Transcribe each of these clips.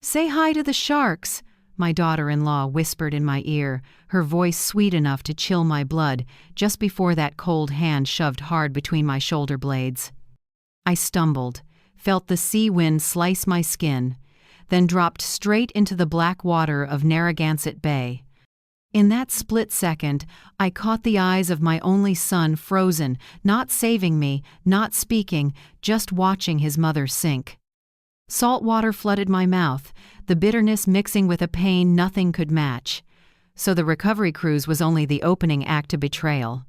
"Say hi to the sharks," my daughter-in-law whispered in my ear, her voice sweet enough to chill my blood just before that cold hand shoved hard between my shoulder blades. I stumbled, felt the sea wind slice my skin, then dropped straight into the black water of Narragansett Bay. In that split second, I caught the eyes of my only son frozen, not saving me, not speaking, just watching his mother sink. Salt water flooded my mouth, the bitterness mixing with a pain nothing could match. So the recovery cruise was only the opening act to betrayal.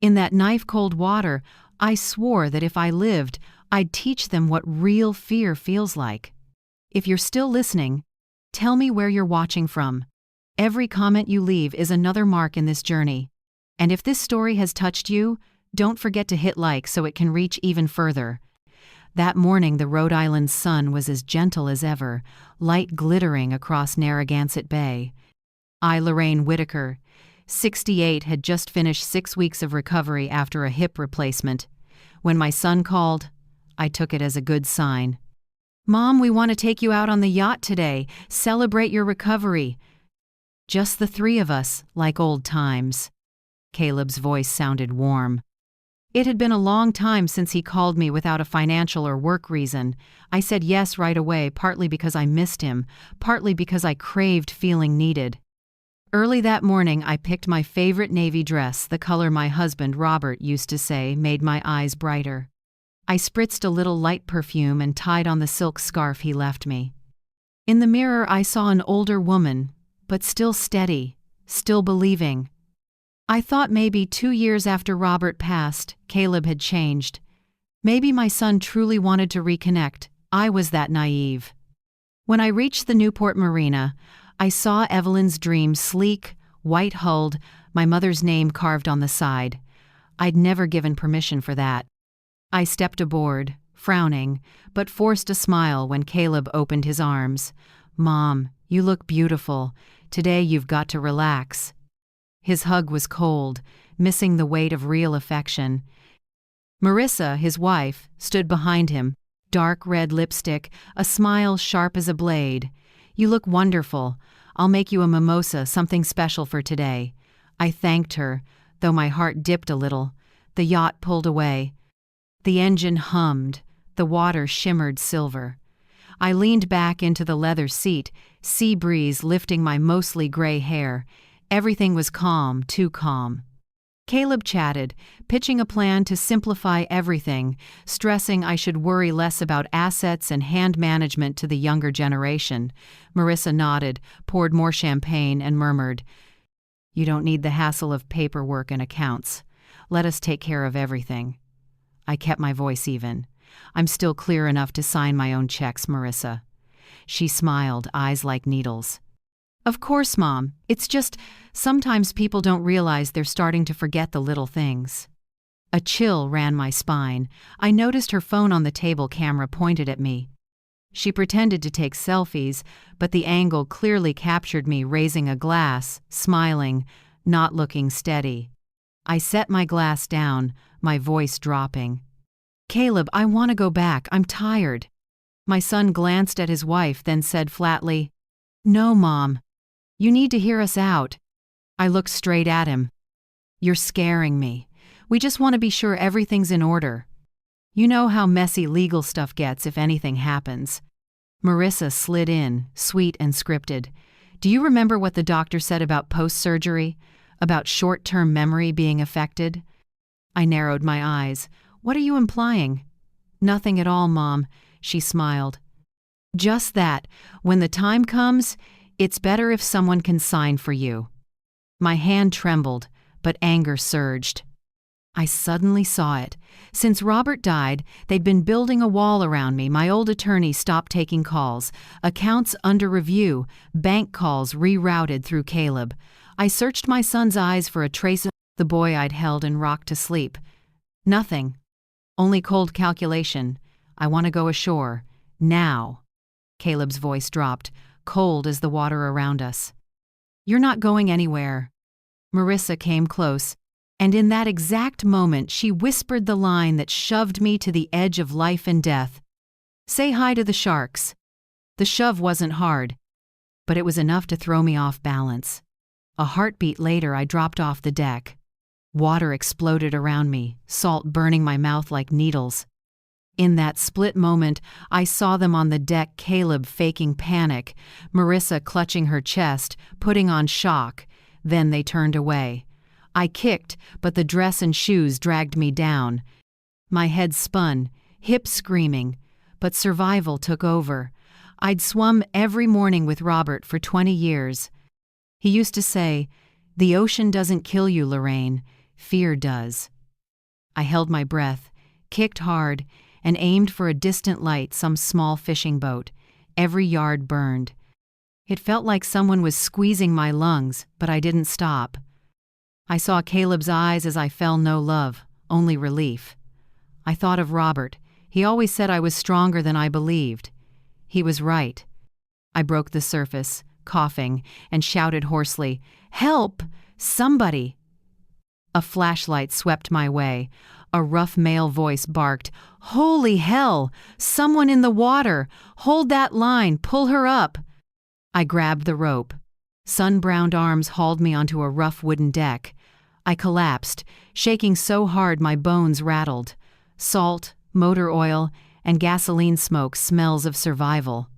In that knife-cold water, I swore that if I lived, I'd teach them what real fear feels like. If you're still listening, tell me where you're watching from. Every comment you leave is another mark in this journey. And if this story has touched you, don't forget to hit like so it can reach even further. That morning, the Rhode Island sun was as gentle as ever, light glittering across Narragansett Bay. I, Lorraine Whitaker, 68, had just finished 6 weeks of recovery after a hip replacement. When my son called, I took it as a good sign. "Mom, we want to take you out on the yacht today, celebrate your recovery." Just the 3 of us, like old times. Caleb's voice sounded warm. It had been a long time since he called me without a financial or work reason. I said yes right away, partly because I missed him, partly because I craved feeling needed. Early that morning, I picked my favorite navy dress, the color my husband, Robert, used to say made my eyes brighter. I spritzed a little light perfume and tied on the silk scarf he left me. In the mirror, I saw an older woman, but still steady, still believing. I thought maybe 2 years after Robert passed, Caleb had changed. Maybe my son truly wanted to reconnect. I was that naive. When I reached the Newport Marina, I saw Evelyn's dream sleek, white-hulled, my mother's name carved on the side. I'd never given permission for that. I stepped aboard, frowning, but forced a smile when Caleb opened his arms. "Mom, you look beautiful. Today you've got to relax." His hug was cold, missing the weight of real affection. Marissa, his wife, stood behind him, dark red lipstick, a smile sharp as a blade. "You look wonderful. I'll make you a mimosa, something special for today." I thanked her, though my heart dipped a little. The yacht pulled away. The engine hummed, the water shimmered silver. I leaned back into the leather seat, sea breeze lifting my mostly gray hair. Everything was calm, too calm. Caleb chatted, pitching a plan to simplify everything, stressing I should worry less about assets and hand management to the younger generation. Marissa nodded, poured more champagne, and murmured, "You don't need the hassle of paperwork and accounts. Let us take care of everything." I kept my voice even. "I'm still clear enough to sign my own checks, Marissa." She smiled, eyes like needles. "Of course, Mom. It's just, sometimes people don't realize they're starting to forget the little things." A chill ran my spine. I noticed her phone on the table camera pointed at me. She pretended to take selfies, but the angle clearly captured me raising a glass, smiling, not looking steady. I set my glass down, my voice dropping. "Caleb, I want to go back. I'm tired." My son glanced at his wife, then said flatly, "No, Mom. You need to hear us out." I looked straight at him. "You're scaring me. We just want to be sure everything's in order. You know how messy legal stuff gets if anything happens." Marissa slid in, sweet and scripted. "Do you remember what the doctor said about post-surgery? About short-term memory being affected?" I narrowed my eyes. "What are you implying?" "Nothing at all, Mom," she smiled. "Just that, when the time comes, it's better if someone can sign for you." My hand trembled, but anger surged. I suddenly saw it. Since Robert died, they'd been building a wall around me. My old attorney stopped taking calls, accounts under review, bank calls rerouted through Caleb. I searched my son's eyes for a trace of the boy I'd held and rocked to sleep. Nothing. Only cold calculation. "I want to go ashore. Now." Caleb's voice dropped, cold as the water around us. "You're not going anywhere." Marissa came close, and in that exact moment she whispered the line that shoved me to the edge of life and death. "Say hi to the sharks." The shove wasn't hard, but it was enough to throw me off balance. A heartbeat later, I dropped off the deck. Water exploded around me, salt burning my mouth like needles. In that split moment, I saw them on the deck, Caleb faking panic, Marissa clutching her chest, putting on shock. Then they turned away. I kicked, but the dress and shoes dragged me down. My head spun, hips screaming, but survival took over. I'd swum every morning with Robert for 20 years. He used to say, "The ocean doesn't kill you, Lorraine. Fear does." I held my breath, kicked hard, and aimed for a distant light, some small fishing boat. Every yard burned. It felt like someone was squeezing my lungs, but I didn't stop. I saw Caleb's eyes as I fell, no love, only relief. I thought of Robert. He always said I was stronger than I believed. He was right. I broke the surface, coughing, and shouted hoarsely, "Help! Somebody!" A flashlight swept my way. A rough male voice barked, "Holy hell! Someone in the water! Hold that line! Pull her up!" I grabbed the rope. Sun-browned arms hauled me onto a rough wooden deck. I collapsed, shaking so hard my bones rattled. Salt, motor oil, and gasoline smoke, smells of survival.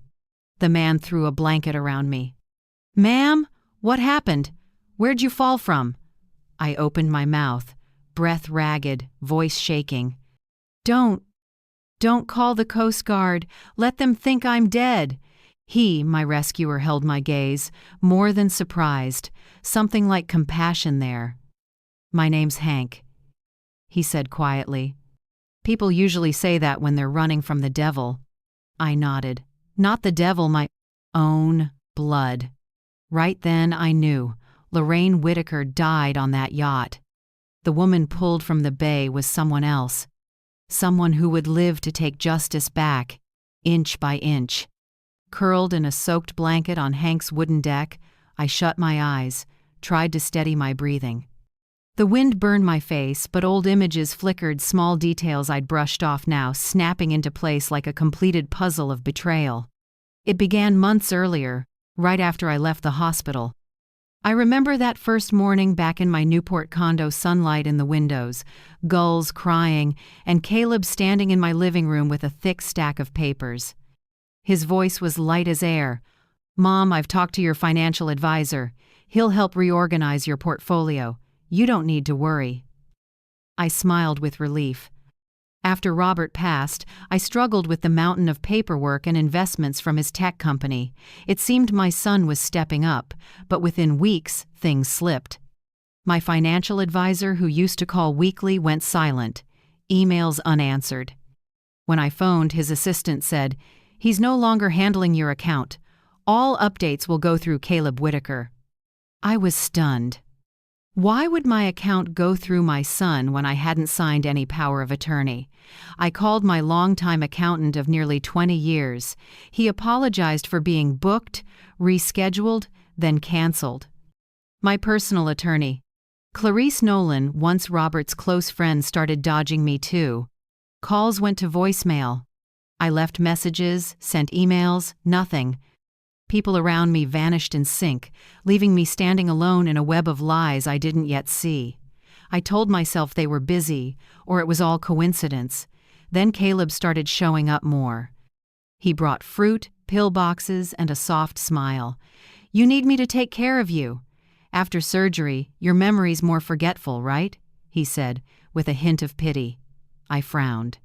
The man threw a blanket around me. "Ma'am, what happened? Where'd you fall from?" I opened my mouth, breath ragged, voice shaking. Don't call the Coast Guard. Let them think I'm dead." He, my rescuer, held my gaze, more than surprised, something like compassion there. "My name's Hank," he said quietly. "People usually say that when they're running from the devil." I nodded. "Not the devil, my own blood." Right then I knew. Lorraine Whitaker died on that yacht. The woman pulled from the bay was someone else. Someone who would live to take justice back, inch by inch. Curled in a soaked blanket on Hank's wooden deck, I shut my eyes, tried to steady my breathing. The wind burned my face, but old images flickered, small details I'd brushed off now snapping into place like a completed puzzle of betrayal. It began months earlier, right after I left the hospital. I remember that first morning back in my Newport condo, sunlight in the windows, gulls crying, and Caleb standing in my living room with a thick stack of papers. His voice was light as air. "Mom, I've talked to your financial advisor. He'll help reorganize your portfolio. You don't need to worry." I smiled with relief. After Robert passed, I struggled with the mountain of paperwork and investments from his tech company. It seemed my son was stepping up, but within weeks, things slipped. My financial advisor, who used to call weekly, went silent, emails unanswered. When I phoned, his assistant said, "He's no longer handling your account. All updates will go through Caleb Whitaker." I was stunned. Why would my account go through my son when I hadn't signed any power of attorney? I called my longtime accountant of nearly 20 years. He apologized for being booked, rescheduled, then canceled. My personal attorney, Clarice Nolan, once Robert's close friend, started dodging me too. Calls went to voicemail. I left messages, sent emails, nothing. People around me vanished in sync, leaving me standing alone in a web of lies I didn't yet see. I told myself they were busy, or it was all coincidence. Then Caleb started showing up more. He brought fruit, pill boxes, and a soft smile. "You need me to take care of you. After surgery, your memory's more forgetful, right?" he said, with a hint of pity. I frowned.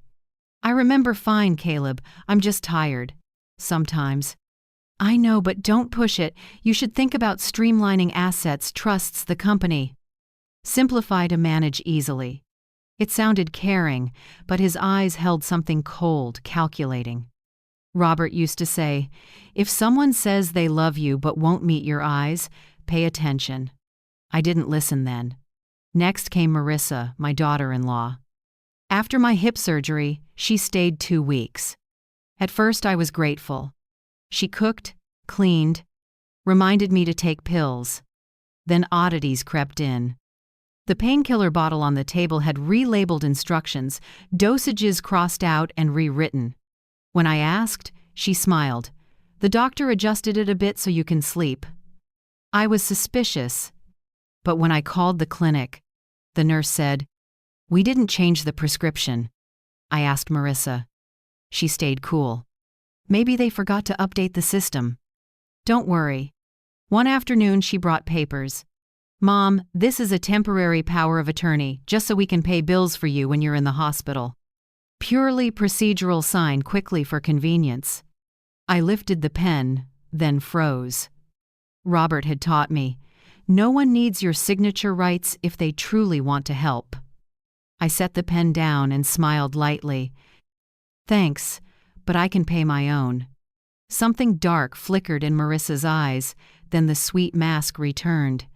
"I remember fine, Caleb. I'm just tired. Sometimes." "I know, but don't push it. You should think about streamlining assets, trusts, the company. Simplify to manage easily." It sounded caring, but his eyes held something cold, calculating. Robert used to say, "If someone says they love you but won't meet your eyes, pay attention." I didn't listen then. Next came Marissa, my daughter-in-law. After my hip surgery, she stayed 2 weeks. At first I was grateful. She cooked, cleaned, reminded me to take pills. Then oddities crept in. The painkiller bottle on the table had relabeled instructions, dosages crossed out and rewritten. When I asked, she smiled. The doctor adjusted it a bit so you can sleep. I was suspicious, but when I called the clinic, the nurse said, "We didn't change the prescription." I asked Marissa. She stayed cool. Maybe they forgot to update the system. Don't worry. One afternoon she brought papers. "Mom, this is a temporary power of attorney, just so we can pay bills for you when you're in the hospital." Purely procedural sign quickly for convenience. I lifted the pen, then froze. Robert had taught me, no one needs your signature rights if they truly want to help. I set the pen down and smiled lightly. "Thanks, but I can pay my own." Something dark flickered in Marissa's eyes, then the sweet mask returned.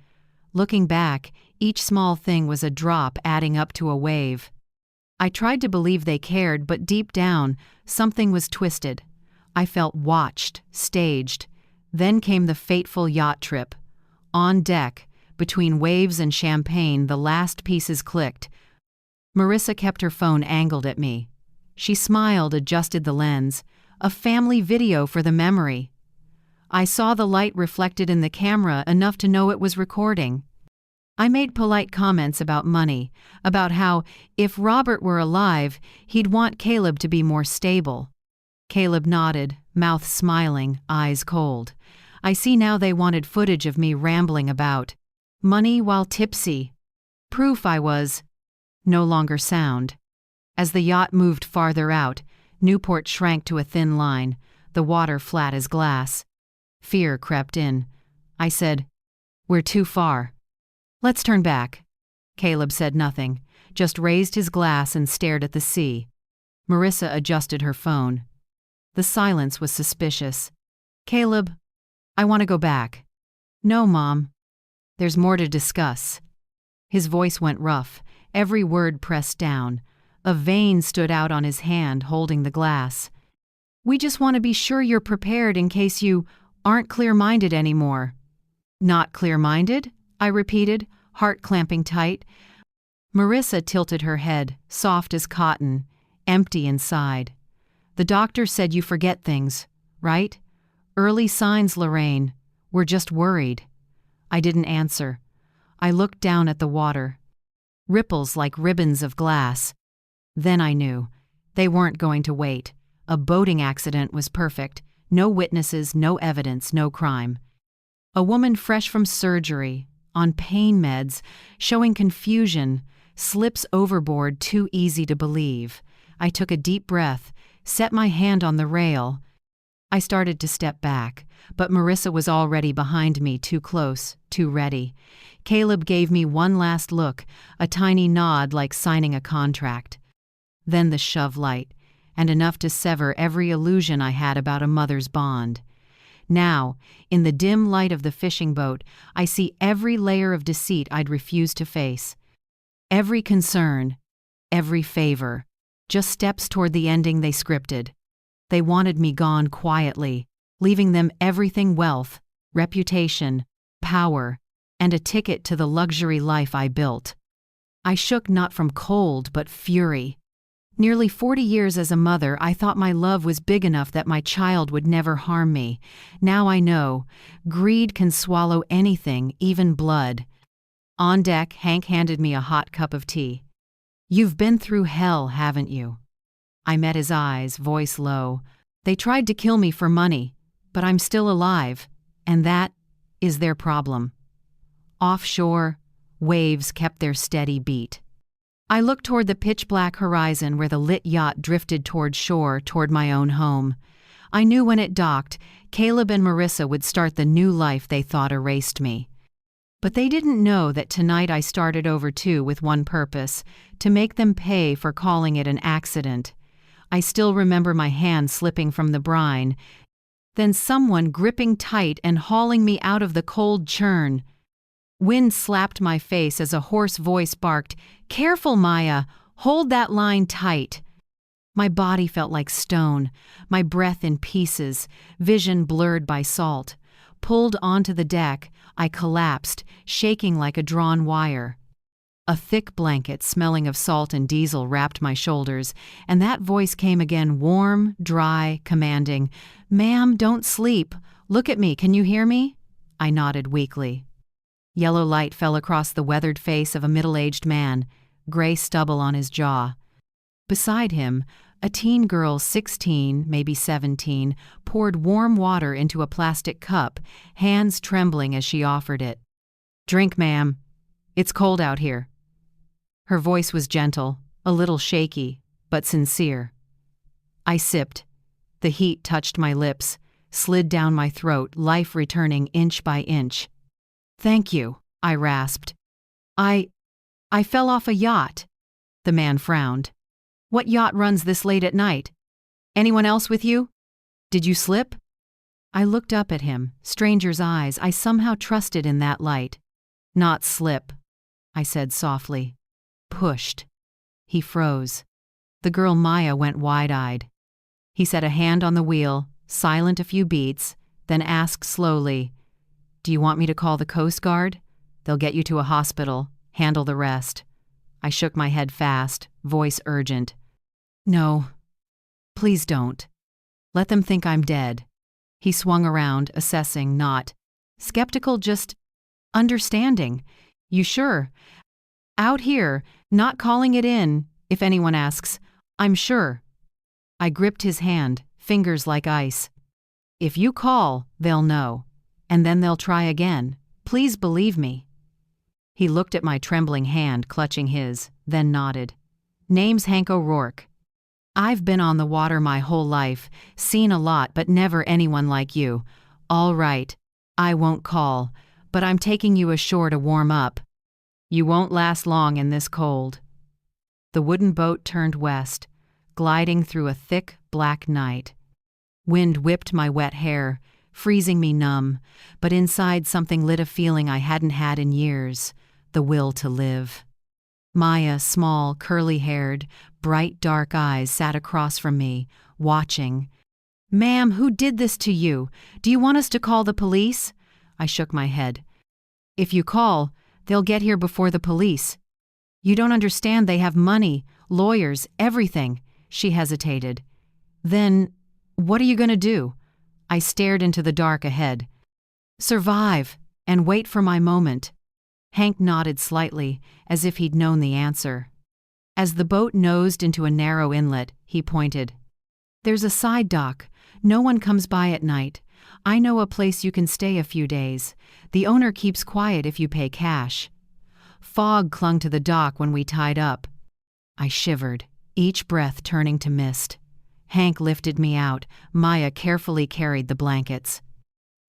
Looking back, each small thing was a drop adding up to a wave. I tried to believe they cared, but deep down, something was twisted. I felt watched, staged. Then came the fateful yacht trip. On deck, between waves and champagne, the last pieces clicked. Marissa kept her phone angled at me. She smiled, adjusted the lens. A family video for the memory. I saw the light reflected in the camera enough to know it was recording. I made polite comments about money, about how, if Robert were alive, he'd want Caleb to be more stable. Caleb nodded, mouth smiling, eyes cold. I see now they wanted footage of me rambling about money while tipsy. Proof I was no longer sound. As the yacht moved farther out, Newport shrank to a thin line, the water flat as glass. Fear crept in. I said, "We're too far. Let's turn back." Caleb said nothing, just raised his glass and stared at the sea. Marissa adjusted her phone. The silence was suspicious. "Caleb, I want to go back." "No, Mom. There's more to discuss." His voice went rough, every word pressed down. A vein stood out on his hand holding the glass. "We just want to be sure you're prepared in case you aren't clear-minded anymore." "Not clear-minded?" I repeated, heart clamping tight. Marissa tilted her head, soft as cotton, empty inside. "The doctor said you forget things, right? Early signs, Lorraine. We're just worried." I didn't answer. I looked down at the water. Ripples like ribbons of glass. Then I knew. They weren't going to wait. A boating accident was perfect. No witnesses, no evidence, no crime. A woman fresh from surgery, on pain meds, showing confusion, slips overboard too easy to believe. I took a deep breath, set my hand on the rail. I started to step back, but Marissa was already behind me, too close, too ready. Caleb gave me one last look, a tiny nod like signing a contract. Then the shove light, and enough to sever every illusion I had about a mother's bond. Now, in the dim light of the fishing boat, I see every layer of deceit I'd refused to face. Every concern, every favor, just steps toward the ending they scripted. They wanted me gone quietly, leaving them everything: wealth, reputation, power, and a ticket to the luxury life I built. I shook not from cold but fury. Nearly 40 years as a mother, I thought my love was big enough that my child would never harm me. Now I know, greed can swallow anything, even blood. On deck, Hank handed me a hot cup of tea. "You've been through hell, haven't you?" I met his eyes, voice low. "They tried to kill me for money, but I'm still alive, and that is their problem." Offshore, waves kept their steady beat. I looked toward the pitch-black horizon where the lit yacht drifted toward shore, toward my own home. I knew when it docked, Caleb and Marissa would start the new life they thought erased me. But they didn't know that tonight I started over too, with one purpose: to make them pay for calling it an accident. I still remember my hand slipping from the brine, then someone gripping tight and hauling me out of the cold churn. Wind slapped my face as a hoarse voice barked, "Careful, Maya! Hold that line tight!" My body felt like stone, my breath in pieces, vision blurred by salt. Pulled onto the deck, I collapsed, shaking like a drawn wire. A thick blanket smelling of salt and diesel wrapped my shoulders, and that voice came again, warm, dry, commanding. "Ma'am, don't sleep. Look at me, can you hear me?" I nodded weakly. Yellow light fell across the weathered face of a middle-aged man, gray stubble on his jaw. Beside him, a teen girl, 16, maybe 17, poured warm water into a plastic cup, hands trembling as she offered it. "Drink, ma'am. It's cold out here." Her voice was gentle, a little shaky, but sincere. I sipped. The heat touched my lips, slid down my throat, life returning inch by inch. "Thank you," I rasped. I fell off a yacht." The man frowned. "What yacht runs this late at night? Anyone else with you? Did you slip?" I looked up at him, stranger's eyes. I somehow trusted in that light. "Not slip," I said softly. "Pushed." He froze. The girl Maya went wide-eyed. He set a hand on the wheel, silent a few beats, then asked slowly, "Do you want me to call the Coast Guard? They'll get you to a hospital, handle the rest." I shook my head fast, voice urgent. "No. Please don't. Let them think I'm dead." He swung around, assessing, not skeptical, just understanding. "You sure? Out here, not calling it in, if anyone asks. I'm sure." I gripped his hand, fingers like ice. "If you call, they'll know. And then they'll try again. Please believe me." He looked at my trembling hand, clutching his, then nodded. "Name's Hank O'Rourke. I've been on the water my whole life, seen a lot, but never anyone like you. All right, I won't call, but I'm taking you ashore to warm up. You won't last long in this cold." The wooden boat turned west, gliding through a thick, black night. Wind whipped my wet hair, freezing me numb, but inside something lit a feeling I hadn't had in years, the will to live. Maya, small, curly-haired, bright dark eyes, sat across from me, watching. "Ma'am, who did this to you? Do you want us to call the police?" I shook my head. "If you call, they'll get here before the police. You don't understand, they have money, lawyers, everything." She hesitated. "Then, what are you going to do?" I stared into the dark ahead. "Survive, and wait for my moment." Hank nodded slightly, as if he'd known the answer. As the boat nosed into a narrow inlet, he pointed. "There's a side dock. No one comes by at night. I know a place you can stay a few days. The owner keeps quiet if you pay cash." Fog clung to the dock when we tied up. I shivered, each breath turning to mist. Hank lifted me out. Maya carefully carried the blankets.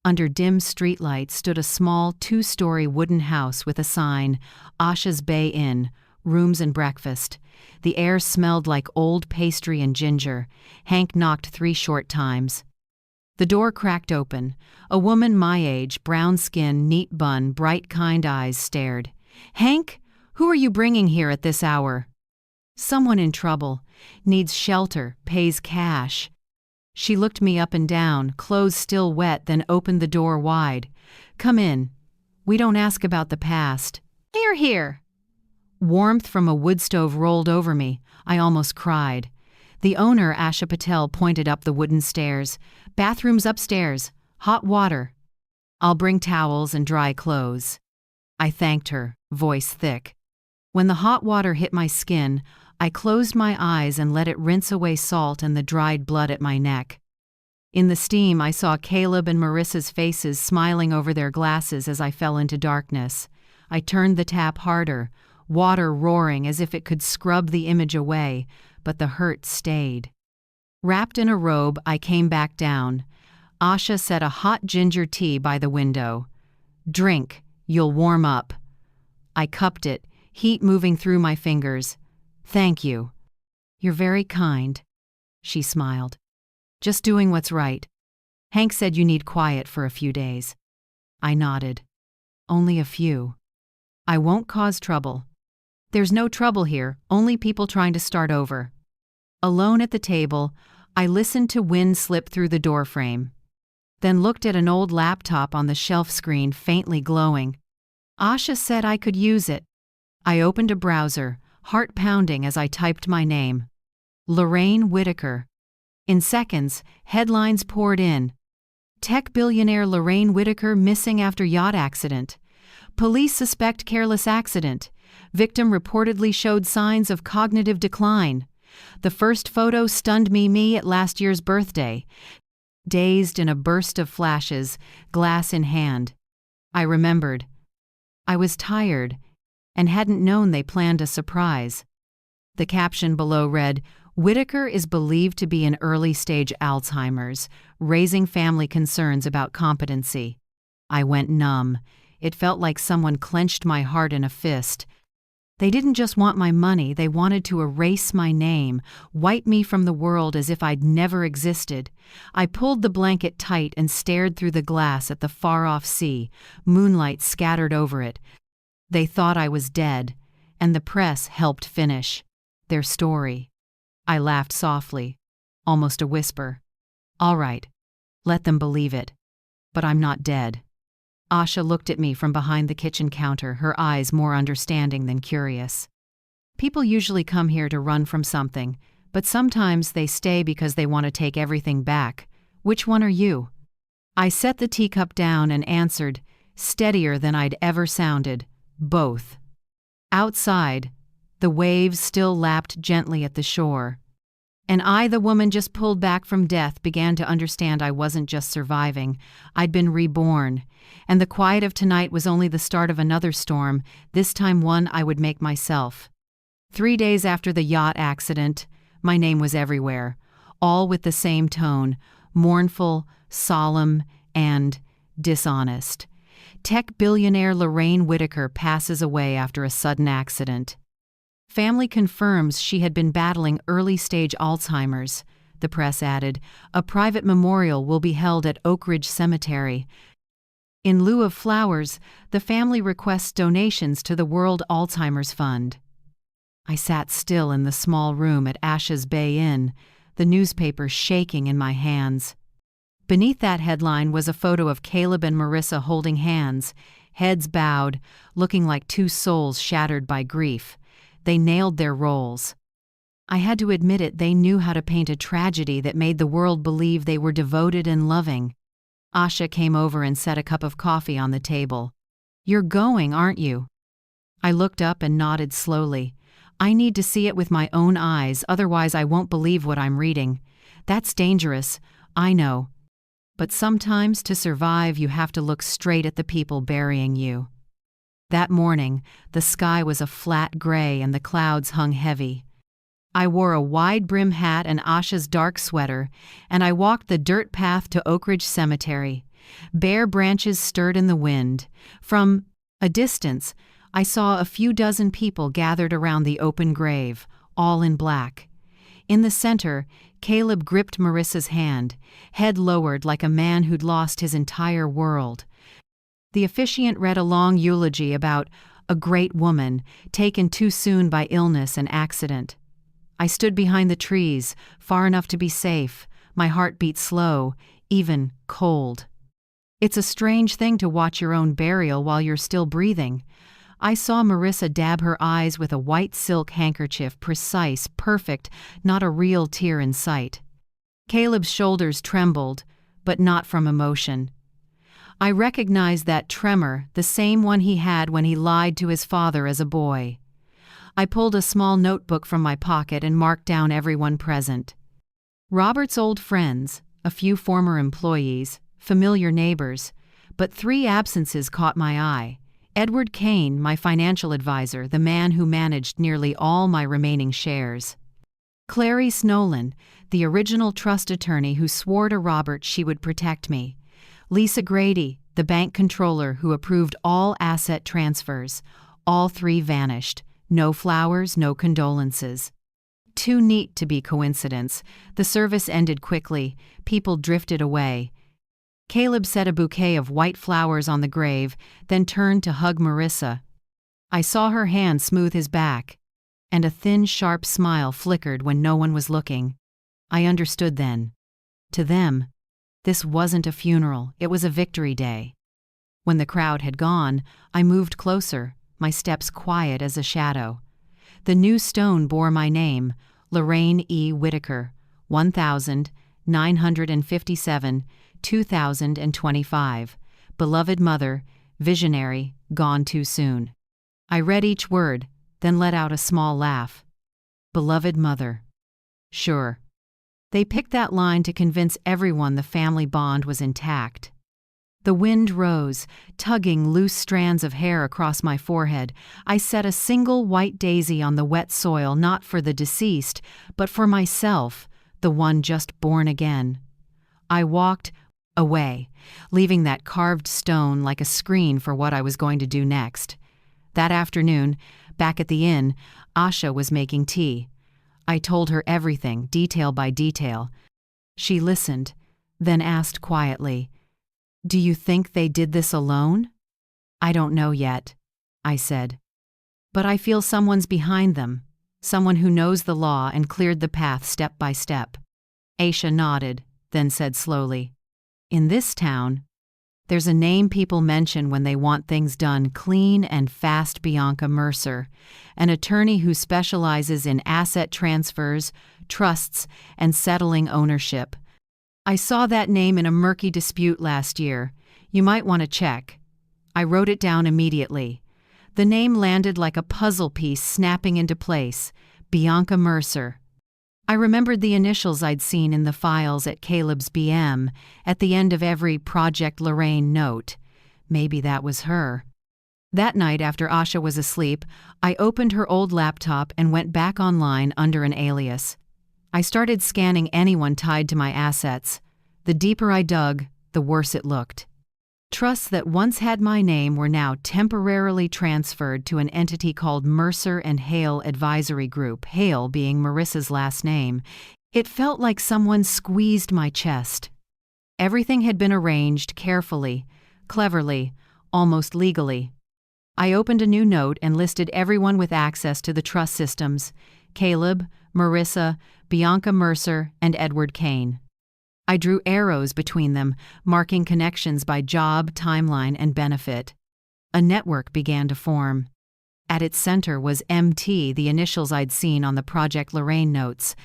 Under dim streetlights stood a small 2-story wooden house with a sign, "Asha's Bay Inn, rooms and breakfast." The air smelled like old pastry and ginger. Hank knocked 3 short times. The door cracked open. A woman my age, brown skin, neat bun, bright kind eyes stared. "Hank, who are you bringing here at this hour?" "Someone in trouble. Needs shelter, pays cash." She looked me up and down, clothes still wet, then opened the door wide. "Come in. We don't ask about the past." "Here, here." Warmth from a wood stove rolled over me. I almost cried. The owner, Asha Patel, pointed up the wooden stairs. "Bathrooms upstairs. Hot water." "I'll bring towels and dry clothes." I thanked her, voice thick. When the hot water hit my skin, I closed my eyes and let it rinse away salt and the dried blood at my neck. In the steam, I saw Caleb and Marissa's faces smiling over their glasses as I fell into darkness. I turned the tap harder, water roaring as if it could scrub the image away, but the hurt stayed. Wrapped in a robe, I came back down. Asha set a hot ginger tea by the window. "Drink, you'll warm up." I cupped it, heat moving through my fingers. "Thank you." "You're very kind." She smiled. "Just doing what's right. Hank said you need quiet for a few days." I nodded. "Only a few. I won't cause trouble." "There's no trouble here, only people trying to start over." Alone at the table, I listened to wind slip through the doorframe. Then looked at an old laptop on the shelf screen, faintly glowing. Asha said I could use it. I opened a browser, heart pounding as I typed my name. Lorraine Whitaker. In seconds, headlines poured in. Tech billionaire Lorraine Whitaker missing after yacht accident. Police suspect careless accident. Victim reportedly showed signs of cognitive decline. The first photo stunned me at last year's birthday. Dazed in a burst of flashes, glass in hand. I remembered. I was tired and hadn't known they planned a surprise. The caption below read, "Whitaker is believed to be in early-stage Alzheimer's, raising family concerns about competency." I went numb. It felt like someone clenched my heart in a fist. They didn't just want my money, they wanted to erase my name, wipe me from the world as if I'd never existed. I pulled the blanket tight and stared through the glass at the far-off sea, moonlight scattered over it. They thought I was dead, and the press helped finish their story. I laughed softly, almost a whisper. All right, let them believe it. But I'm not dead. Asha looked at me from behind the kitchen counter, her eyes more understanding than curious. People usually come here to run from something, but sometimes they stay because they want to take everything back. Which one are you? I set the teacup down and answered, steadier than I'd ever sounded, both. Outside, the waves still lapped gently at the shore. And I, the woman just pulled back from death, began to understand I wasn't just surviving. I'd been reborn. And the quiet of tonight was only the start of another storm, this time one I would make myself. 3 days after the yacht accident, my name was everywhere, all with the same tone, mournful, solemn, and dishonest. Tech billionaire Lorraine Whitaker passes away after a sudden accident. Family confirms she had been battling early-stage Alzheimer's. The press added, a private memorial will be held at Oak Ridge Cemetery. In lieu of flowers, the family requests donations to the World Alzheimer's Fund. I sat still in the small room at Ashes Bay Inn, the newspaper shaking in my hands. Beneath that headline was a photo of Caleb and Marissa holding hands, heads bowed, looking like two souls shattered by grief. They nailed their roles. I had to admit it, they knew how to paint a tragedy that made the world believe they were devoted and loving. Asha came over and set a cup of coffee on the table. You're going, aren't you? I looked up and nodded slowly. I need to see it with my own eyes, otherwise I won't believe what I'm reading. That's dangerous, I know. But sometimes to survive you have to look straight at the people burying you. That morning, the sky was a flat gray and the clouds hung heavy. I wore a wide-brim hat and Asha's dark sweater, and I walked the dirt path to Oak Ridge Cemetery. Bare branches stirred in the wind. From a distance, I saw a few dozen people gathered around the open grave, all in black. In the center, Caleb gripped Marissa's hand, head lowered like a man who'd lost his entire world. The officiant read a long eulogy about a great woman taken too soon by illness and accident. I stood behind the trees, far enough to be safe. My heart beat slow, even cold. It's a strange thing to watch your own burial while you're still breathing. I saw Marissa dab her eyes with a white silk handkerchief, precise, perfect, not a real tear in sight. Caleb's shoulders trembled, but not from emotion. I recognized that tremor, the same one he had when he lied to his father as a boy. I pulled a small notebook from my pocket and marked down everyone present. Robert's old friends, a few former employees, familiar neighbors, but 3 absences caught my eye. Edward Kane, my financial advisor, the man who managed nearly all my remaining shares. Clarice Nolan, the original trust attorney who swore to Robert she would protect me. Lisa Grady, the bank controller who approved all asset transfers. All 3 vanished. No flowers, no condolences. Too neat to be coincidence. The service ended quickly. People drifted away. Caleb set a bouquet of white flowers on the grave, then turned to hug Marissa. I saw her hand smooth his back, and a thin, sharp smile flickered when no one was looking. I understood then. To them, this wasn't a funeral, it was a victory day. When the crowd had gone, I moved closer, my steps quiet as a shadow. The new stone bore my name, Lorraine E. Whitaker, 1957, 2025. Beloved mother, visionary, gone too soon. I read each word, then let out a small laugh. Beloved mother. Sure. They picked that line to convince everyone the family bond was intact. The wind rose, tugging loose strands of hair across my forehead. I set a single white daisy on the wet soil, not for the deceased, but for myself, the one just born again. I walked away, leaving that carved stone like a screen for what I was going to do next. That afternoon, back at the inn, Asha was making tea. I told her everything, detail by detail. She listened, then asked quietly, "Do you think they did this alone?" "I don't know yet," I said. "But I feel someone's behind them, someone who knows the law and cleared the path step by step." Asha nodded, then said slowly, "In this town, there's a name people mention when they want things done clean and fast: Bianca Mercer, an attorney who specializes in asset transfers, trusts, and settling ownership. I saw that name in a murky dispute last year. You might want to check." I wrote it down immediately. The name landed like a puzzle piece snapping into place: Bianca Mercer. I remembered the initials I'd seen in the files at Caleb's BM, at the end of every Project Lorraine note. Maybe that was her. That night, after Asha was asleep, I opened her old laptop and went back online under an alias. I started scanning anyone tied to my assets. The deeper I dug, the worse it looked. Trusts that once had my name were now temporarily transferred to an entity called Mercer and Hale Advisory Group, Hale being Marissa's last name. It felt like someone squeezed my chest. Everything had been arranged carefully, cleverly, almost legally. I opened a new note and listed everyone with access to the trust systems: Caleb, Marissa, Bianca Mercer, and Edward Kane. I drew arrows between them, marking connections by job, timeline, and benefit. A network began to form. At its center was MT, the initials I'd seen on the Project Lorraine notes.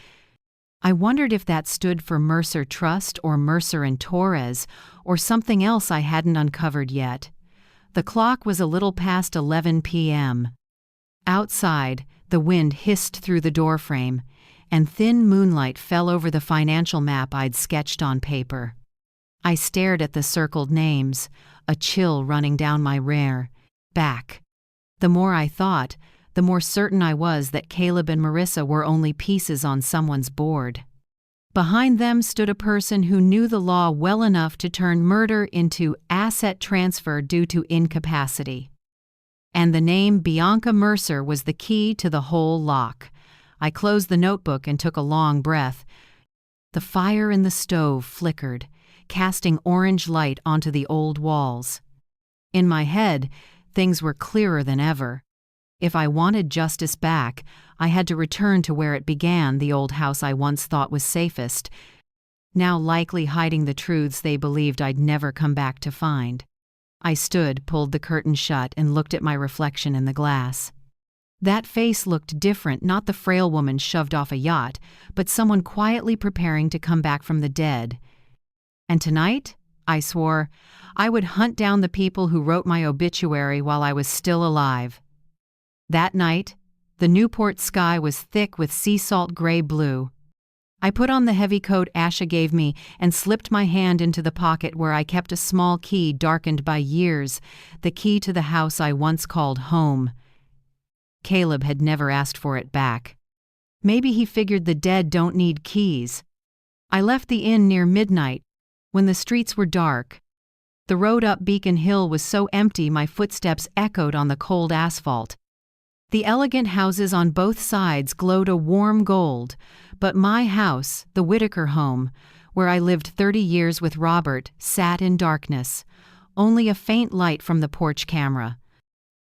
I wondered if that stood for Mercer Trust or Mercer and Torres, or something else I hadn't uncovered yet. The clock was a little past 11 p.m. Outside, the wind hissed through the doorframe, and thin moonlight fell over the financial map I'd sketched on paper. I stared at the circled names, a chill running down my rare back. The more I thought, the more certain I was that Caleb and Marissa were only pieces on someone's board. Behind them stood a person who knew the law well enough to turn murder into asset transfer due to incapacity. And the name Bianca Mercer was the key to the whole lock. I closed the notebook and took a long breath. The fire in the stove flickered, casting orange light onto the old walls. In my head, things were clearer than ever. If I wanted justice back, I had to return to where it began, the old house I once thought was safest, now likely hiding the truths they believed I'd never come back to find. I stood, pulled the curtain shut, and looked at my reflection in the glass. That face looked different, not the frail woman shoved off a yacht, but someone quietly preparing to come back from the dead. And tonight, I swore, I would hunt down the people who wrote my obituary while I was still alive. That night, the Newport sky was thick with sea salt gray blue. I put on the heavy coat Asha gave me and slipped my hand into the pocket where I kept a small key darkened by years, the key to the house I once called home. Caleb had never asked for it back. Maybe he figured the dead don't need keys. I left the inn near midnight, when the streets were dark. The road up Beacon Hill was so empty my footsteps echoed on the cold asphalt. The elegant houses on both sides glowed a warm gold, but my house, the Whitaker home, where I lived 30 years with Robert, sat in darkness, only a faint light from the porch camera.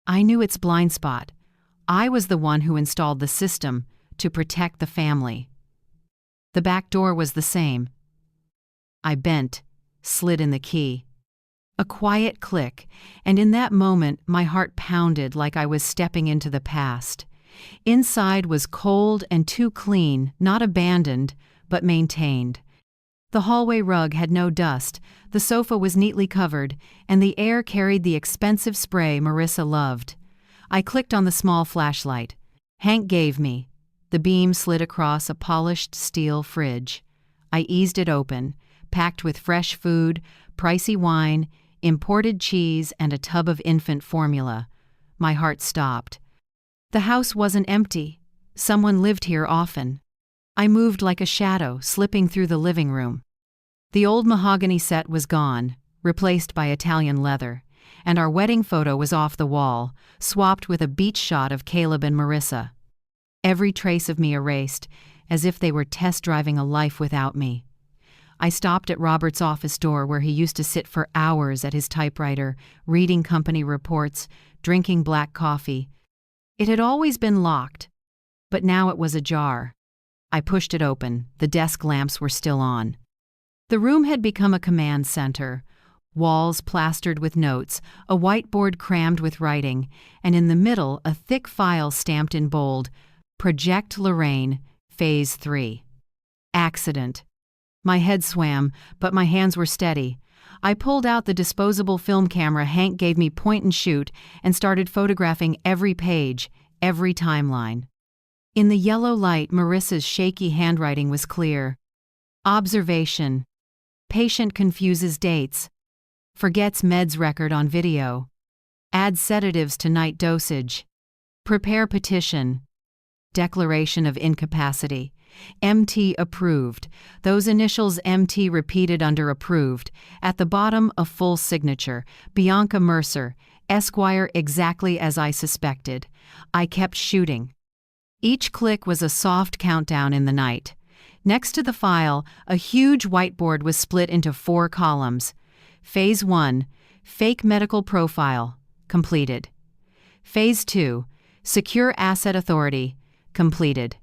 I knew its blind spot. I was the one who installed the system to protect the family. The back door was the same. I bent, slid in the key. A quiet click, and in that moment my heart pounded like I was stepping into the past. Inside was cold and too clean, not abandoned, but maintained. The hallway rug had no dust, the sofa was neatly covered, and the air carried the expensive spray Marissa loved. I clicked on the small flashlight. Hank gave me. The beam slid across a polished steel fridge. I eased it open, packed with fresh food, pricey wine, imported cheese, and a tub of infant formula. My heart stopped. The house wasn't empty. Someone lived here often. I moved like a shadow, slipping through the living room. The old mahogany set was gone, replaced by Italian leather, and our wedding photo was off the wall, swapped with a beach shot of Caleb and Marissa. Every trace of me erased, as if they were test driving a life without me. I stopped at Robert's office door where he used to sit for hours at his typewriter, reading company reports, drinking black coffee. It had always been locked, but now it was ajar. I pushed it open. The desk lamps were still on. The room had become a command center. Walls plastered with notes, a whiteboard crammed with writing, and in the middle a thick file stamped in bold, Project Lorraine, Phase 3. Accident. My head swam, but my hands were steady. I pulled out the disposable film camera Hank gave me point and shoot and started photographing every page, every timeline. In the yellow light, Marissa's shaky handwriting was clear. Observation. Patient confuses dates. Forgets meds record on video. Adds sedatives to night dosage. Prepare petition. Declaration of incapacity. MT approved. Those initials MT repeated under approved. At the bottom, a full signature. Bianca Mercer, Esquire, exactly as I suspected. I kept shooting. Each click was a soft countdown in the night. Next to the file, a huge whiteboard was split into 4 columns. Phase 1, Fake Medical Profile, completed. Phase 2, Secure Asset Authority, completed.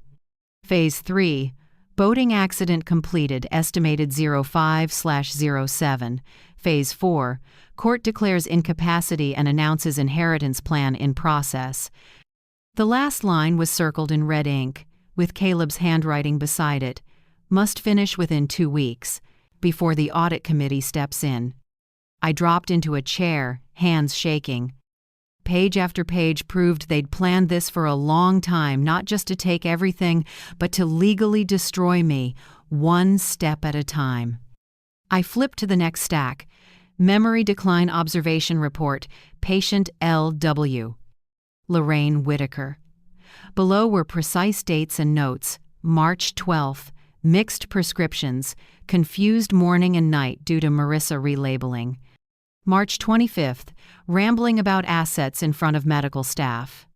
Phase 3, Boating Accident completed, estimated 05/07. Phase 4, Court declares incapacity and announces inheritance plan in process. The last line was circled in red ink, with Caleb's handwriting beside it. Must finish within 2 weeks, before the audit committee steps in. I dropped into a chair, hands shaking. Page after page proved they'd planned this for a long time, not just to take everything, but to legally destroy me, one step at a time. I flipped to the next stack. Memory Decline Observation Report, Patient L.W. Lorraine Whitaker. Below were precise dates and notes. March 12th, mixed prescriptions, confused morning and night due to Marissa relabeling. March 25th, rambling about assets in front of medical staff.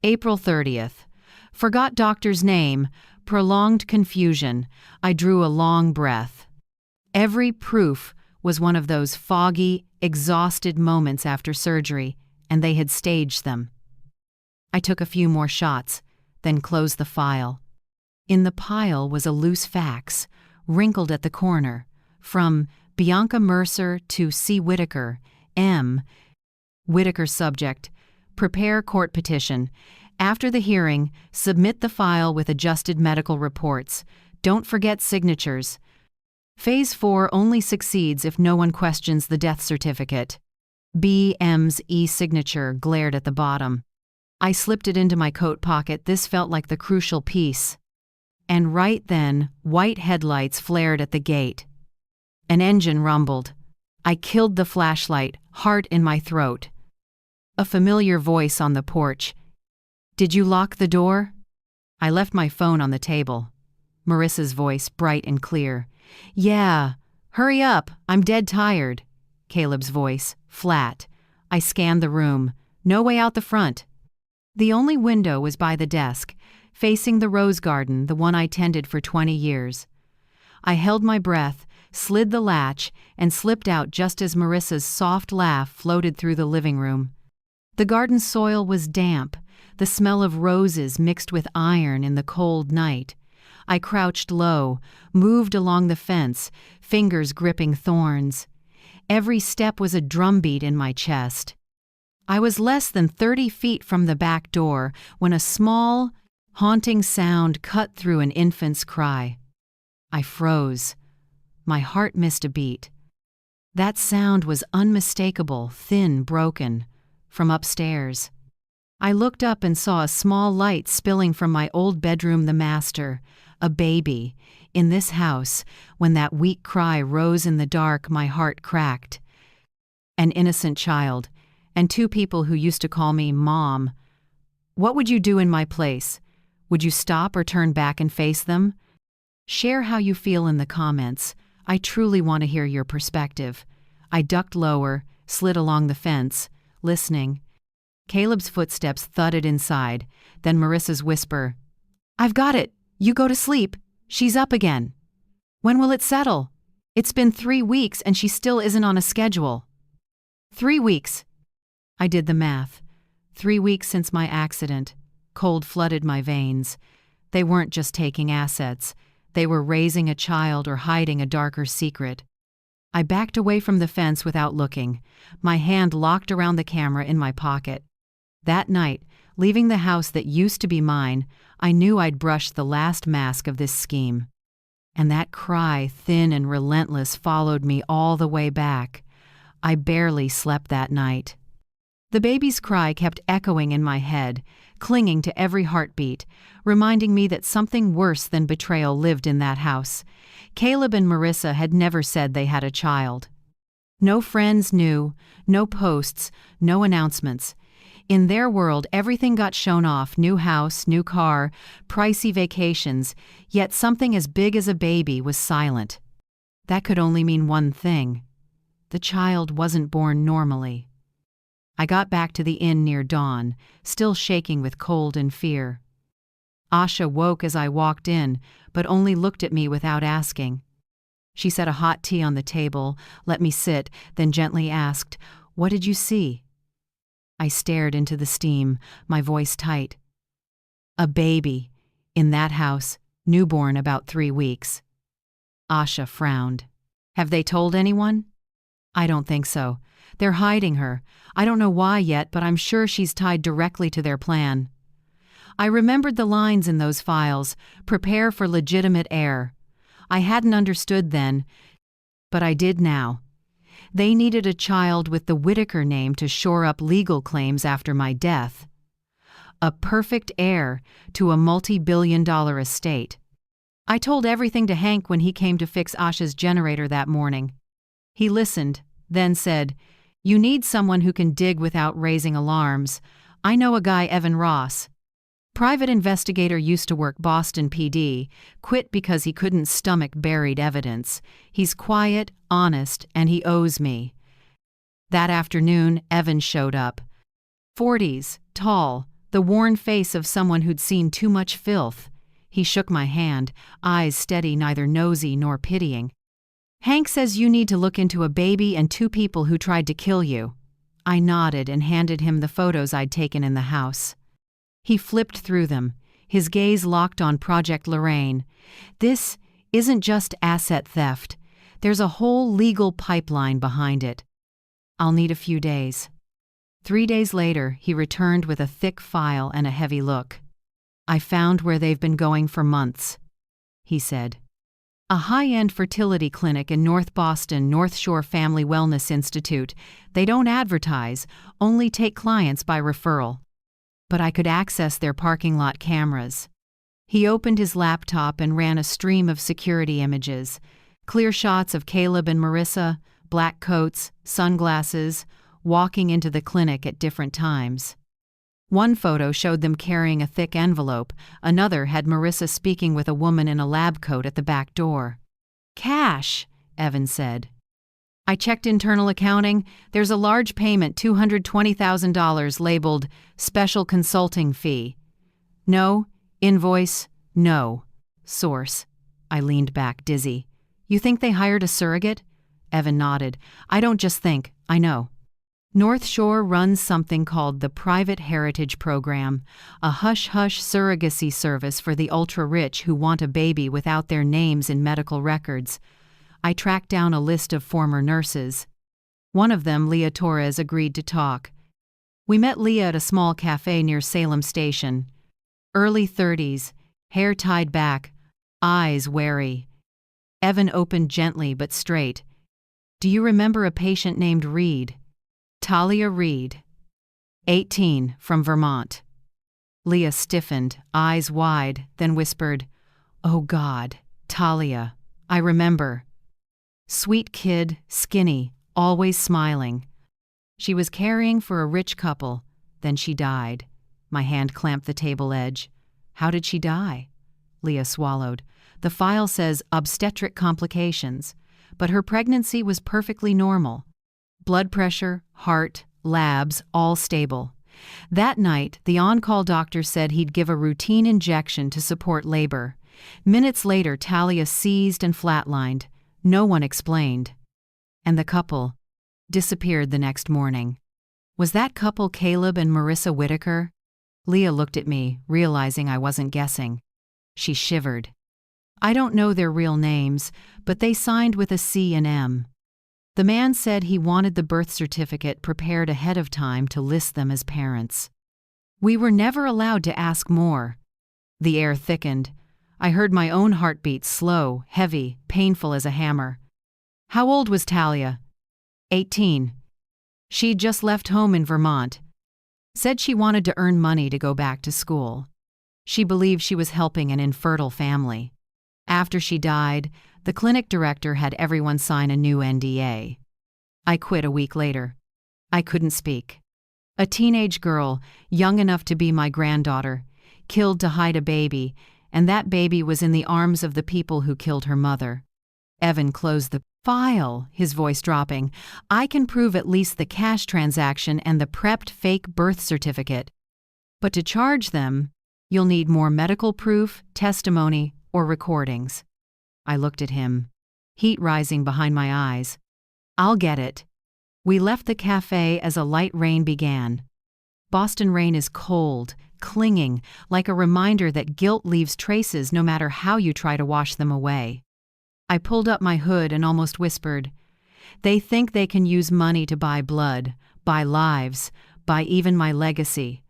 April 30th, forgot doctor's name, prolonged confusion. I drew a long breath. Every proof was one of those foggy, exhausted moments after surgery, and they had staged them. I took a few more shots, then closed the file. In the pile was a loose fax, wrinkled at the corner, from Bianca Mercer to C. Whitaker, M. Whitaker subject, prepare court petition. After the hearing, submit the file with adjusted medical reports. Don't forget signatures. Phase 4 only succeeds if no one questions the death certificate. B.M.'s e-signature glared at the bottom. I slipped it into my coat pocket. This felt like the crucial piece. And right then, white headlights flared at the gate. An engine rumbled. I killed the flashlight, heart in my throat. A familiar voice on the porch. Did you lock the door? I left my phone on the table. Marissa's voice, bright and clear. Yeah, hurry up, I'm dead tired. Caleb's voice, flat. I scanned the room. No way out the front. The only window was by the desk, facing the rose garden, the one I tended for 20 years. I held my breath, slid the latch, and slipped out just as Marissa's soft laugh floated through the living room. The garden soil was damp, the smell of roses mixed with iron in the cold night. I crouched low, moved along the fence, fingers gripping thorns. Every step was a drumbeat in my chest. I was less than 30 feet from the back door when a small, haunting sound cut through an infant's cry. I froze. My heart missed a beat. That sound was unmistakable, thin, broken, from upstairs. I looked up and saw a small light spilling from my old bedroom, the master, a baby. In this house, when that weak cry rose in the dark, my heart cracked. An innocent child, and two people who used to call me Mom. What would you do in my place? Would you stop or turn back and face them? Share how you feel in the comments. I truly want to hear your perspective. I ducked lower, slid along the fence, listening. Caleb's footsteps thudded inside, then Marissa's whisper, "I've got it. You go to sleep. She's up again." "When will it settle?" "It's been 3 weeks and she still isn't on a schedule." 3 weeks. I did the math. 3 weeks since my accident. Cold flooded my veins. They weren't just taking assets. They were raising a child or hiding a darker secret. I backed away from the fence without looking, my hand locked around the camera in my pocket. That night, leaving the house that used to be mine, I knew I'd brushed the last mask of this scheme. And that cry, thin and relentless, followed me all the way back. I barely slept that night. The baby's cry kept echoing in my head, clinging to every heartbeat, reminding me that something worse than betrayal lived in that house. Caleb and Marissa had never said they had a child. No friends knew, no posts, no announcements. In their world, everything got shown off: new house, new car, pricey vacations, yet something as big as a baby was silent. That could only mean one thing: the child wasn't born normally. I got back to the inn near dawn, still shaking with cold and fear. Asha woke as I walked in, but only looked at me without asking. She set a hot tea on the table, let me sit, then gently asked, "What did you see?" I stared into the steam, my voice tight. "A baby, in that house, newborn about 3 weeks. Asha frowned. "Have they told anyone?" "I don't think so. They're hiding her. I don't know why yet, but I'm sure she's tied directly to their plan." I remembered the lines in those files: "Prepare for legitimate heir." I hadn't understood then, but I did now. They needed a child with the Whitaker name to shore up legal claims after my death. A perfect heir to a multi-billion-dollar estate. I told everything to Hank when he came to fix Asha's generator that morning. He listened, then said, "You need someone who can dig without raising alarms. I know a guy, Evan Ross. Private investigator, used to work Boston PD, quit because he couldn't stomach buried evidence. He's quiet, honest, and he owes me." That afternoon, Evan showed up. 40s, tall, the worn face of someone who'd seen too much filth. He shook my hand, eyes steady, neither nosy nor pitying. "Hank says you need to look into a baby and 2 people who tried to kill you." I nodded and handed him the photos I'd taken in the house. He flipped through them, his gaze locked on Project Lorraine. "This isn't just asset theft. There's a whole legal pipeline behind it. I'll need a few days." 3 days later, he returned with a thick file and a heavy look. "I found where they've been going for months," he said. "A high-end fertility clinic in North Boston, North Shore Family Wellness Institute. They don't advertise, only take clients by referral. But I could access their parking lot cameras." He opened his laptop and ran a stream of security images. Clear shots of Caleb and Marissa, black coats, sunglasses, walking into the clinic at different times. One photo showed them carrying a thick envelope. Another had Marissa speaking with a woman in a lab coat at the back door. "Cash," Evan said. I checked internal accounting. There's a large payment, $220,000, labeled special consulting fee. "No. Invoice. No. Source." I leaned back, dizzy. "You think they hired a surrogate?" Evan nodded. "I don't just think, I know. North Shore runs something called the Private Heritage Program, a hush-hush surrogacy service for the ultra-rich who want a baby without their names in medical records. I tracked down a list of former nurses. One of them, Leah Torres, agreed to talk. We met Leah at a small cafe near Salem Station. Early 30s, hair tied back, eyes wary. Evan opened gently but straight. "Do you remember a patient named Reed?" "Talia Reed. 18, from Vermont." Leah stiffened, eyes wide, then whispered, "Oh God, Talia, I remember. Sweet kid, skinny, always smiling. She was caring for a rich couple, then she died." My hand clamped the table edge. "How did she die?" Leah swallowed. "The file says obstetric complications, but her pregnancy was perfectly normal. Blood pressure, heart, labs, all stable. That night, the on-call doctor said he'd give a routine injection to support labor. Minutes later, Talia seized and flatlined. No one explained. And the couple disappeared the next morning. Was that couple Caleb and Marissa Whitaker? Leah looked at me, realizing I wasn't guessing. She shivered. "I don't know their real names, but they signed with a C and M. The man said he wanted the birth certificate prepared ahead of time to list them as parents. We were never allowed to ask more." The air thickened. I heard my own heartbeat, slow, heavy, painful as a hammer. "How old was Talia?" 18. She'd just left home in Vermont. Said she wanted to earn money to go back to school. She believed she was helping an infertile family. After she died, the clinic director had everyone sign a new NDA. I quit a week later. I couldn't speak. A teenage girl, young enough to be my granddaughter, killed to hide a baby, and that baby was in the arms of the people who killed her mother. Evan closed the file, his voice dropping. "I can prove at least the cash transaction and the prepped fake birth certificate. But to charge them, you'll need more medical proof, testimony, or recordings." I looked at him, heat rising behind my eyes. "I'll get it." We left the cafe as a light rain began. Boston rain is cold, clinging, like a reminder that guilt leaves traces no matter how you try to wash them away. I pulled up my hood and almost whispered, "They think they can use money to buy blood, buy lives, buy even my legacy.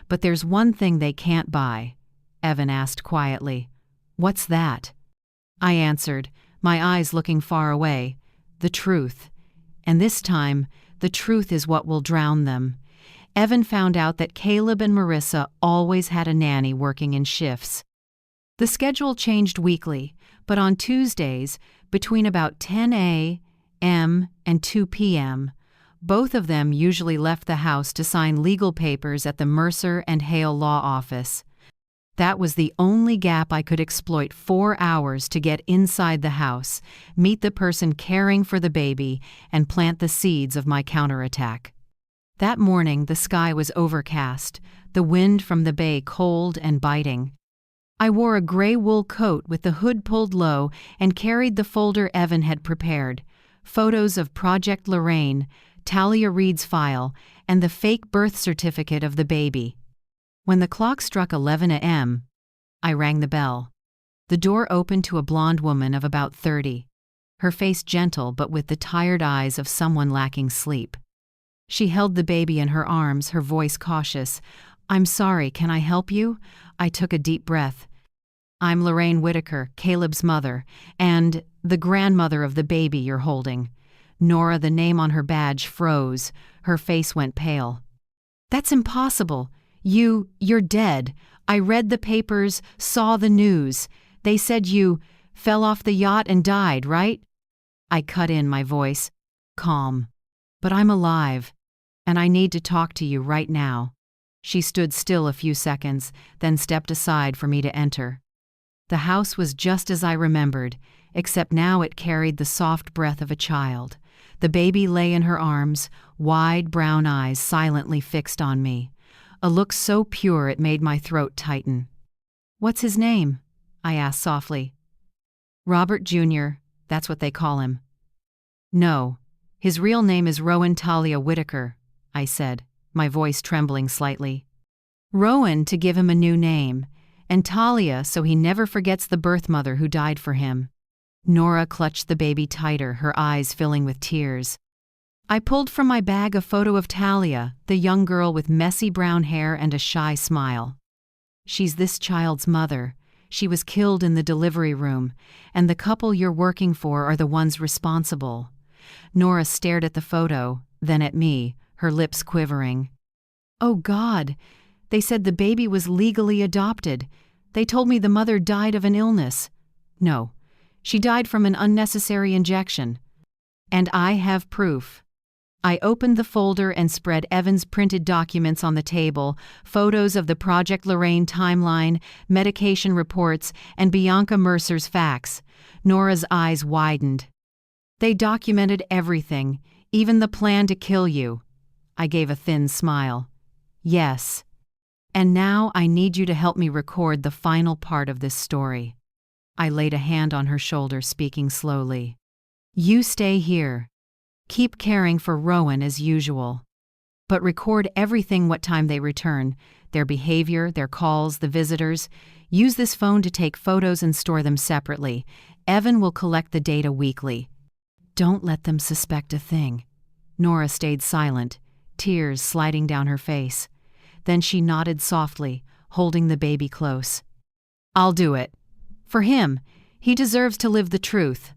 But there's one thing they can't buy." Evan asked quietly, "What's that?" I answered, my eyes looking far away, "The truth. And this time, the truth is what will drown them." Evan found out that Caleb and Marissa always had a nanny working in shifts. The schedule changed weekly, but on Tuesdays, between about 10 a.m. and 2 p.m., both of them usually left the house to sign legal papers at the Mercer and Hale Law Office. That was the only gap I could exploit. 4 hours to get inside the house, meet the person caring for the baby, and plant the seeds of my counterattack. That morning, the sky was overcast, the wind from the bay cold and biting. I wore a gray wool coat with the hood pulled low and carried the folder Evan had prepared, photos of Project Lorraine, Talia Reed's file, and the fake birth certificate of the baby. When the clock struck 11 a.m., I rang the bell. The door opened to a blonde woman of about 30, her face gentle but with the tired eyes of someone lacking sleep. She held the baby in her arms, her voice cautious. "I'm sorry, can I help you?" I took a deep breath. "I'm Lorraine Whitaker, Caleb's mother, and the grandmother of the baby you're holding." Nora, the name on her badge, froze. Her face went pale. "That's impossible. You're dead. I read the papers, saw the news. They said you fell off the yacht and died, right?" I cut in, my voice calm. "But I'm alive, and I need to talk to you right now." She stood still a few seconds, then stepped aside for me to enter. The house was just as I remembered, except now it carried the soft breath of a child. The baby lay in her arms, wide brown eyes silently fixed on me. A look so pure it made my throat tighten. "What's his name?" I asked softly. "Robert Jr., that's what they call him." "No, his real name is Rowan Talia Whitaker," I said, my voice trembling slightly. "Rowan to give him a new name, and Talia so he never forgets the birth mother who died for him." Nora clutched the baby tighter, her eyes filling with tears. I pulled from my bag a photo of Talia, the young girl with messy brown hair and a shy smile. She's this child's mother. She was killed in the delivery room, and the couple you're working for are the ones responsible. Nora stared at the photo, then at me, her lips quivering. Oh God, they said the baby was legally adopted. They told me the mother died of an illness. No, she died from an unnecessary injection. And I have proof. I opened the folder and spread Evan's printed documents on the table, photos of the Project Lorraine timeline, medication reports, and Bianca Mercer's facts. Nora's eyes widened. They documented everything, even the plan to kill you. I gave a thin smile. Yes. And now I need you to help me record the final part of this story. I laid a hand on her shoulder, speaking slowly. You stay here. Keep caring for Rowan as usual. But record everything what time they return, their behavior, their calls, the visitors. Use this phone to take photos and store them separately. Evan will collect the data weekly. Don't let them suspect a thing. Nora stayed silent, tears sliding down her face. Then she nodded softly, holding the baby close. I'll do it. For him, he deserves to live the truth.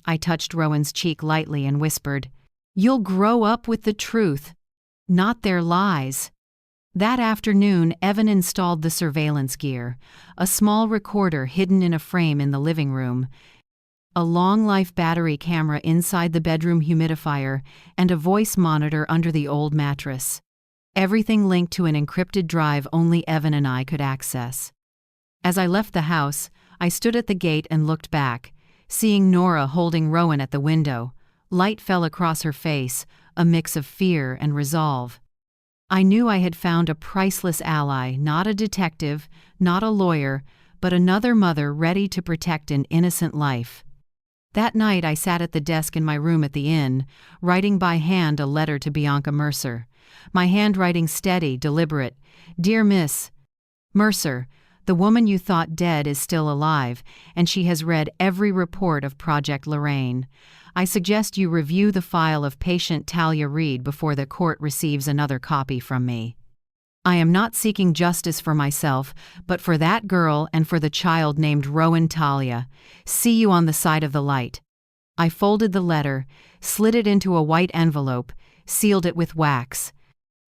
I touched Rowan's cheek lightly and whispered, You'll grow up with the truth, not their lies. That afternoon, Evan installed the surveillance gear, a small recorder hidden in a frame in the living room, a long-life battery camera inside the bedroom humidifier, and a voice monitor under the old mattress. Everything linked to an encrypted drive only Evan and I could access. As I left the house, I stood at the gate and looked back, seeing Nora holding Rowan at the window. Light fell across her face, a mix of fear and resolve. I knew I had found a priceless ally, not a detective, not a lawyer, but another mother ready to protect an innocent life. That night I sat at the desk in my room at the inn, writing by hand a letter to Bianca Mercer. My handwriting steady, deliberate. Dear Miss Mercer, the woman you thought dead is still alive, and she has read every report of Project Lorraine. I suggest you review the file of patient Talia Reed before the court receives another copy from me. I am not seeking justice for myself, but for that girl and for the child named Rowan Talia. See you on the side of the light. I folded the letter, slid it into a white envelope, sealed it with wax.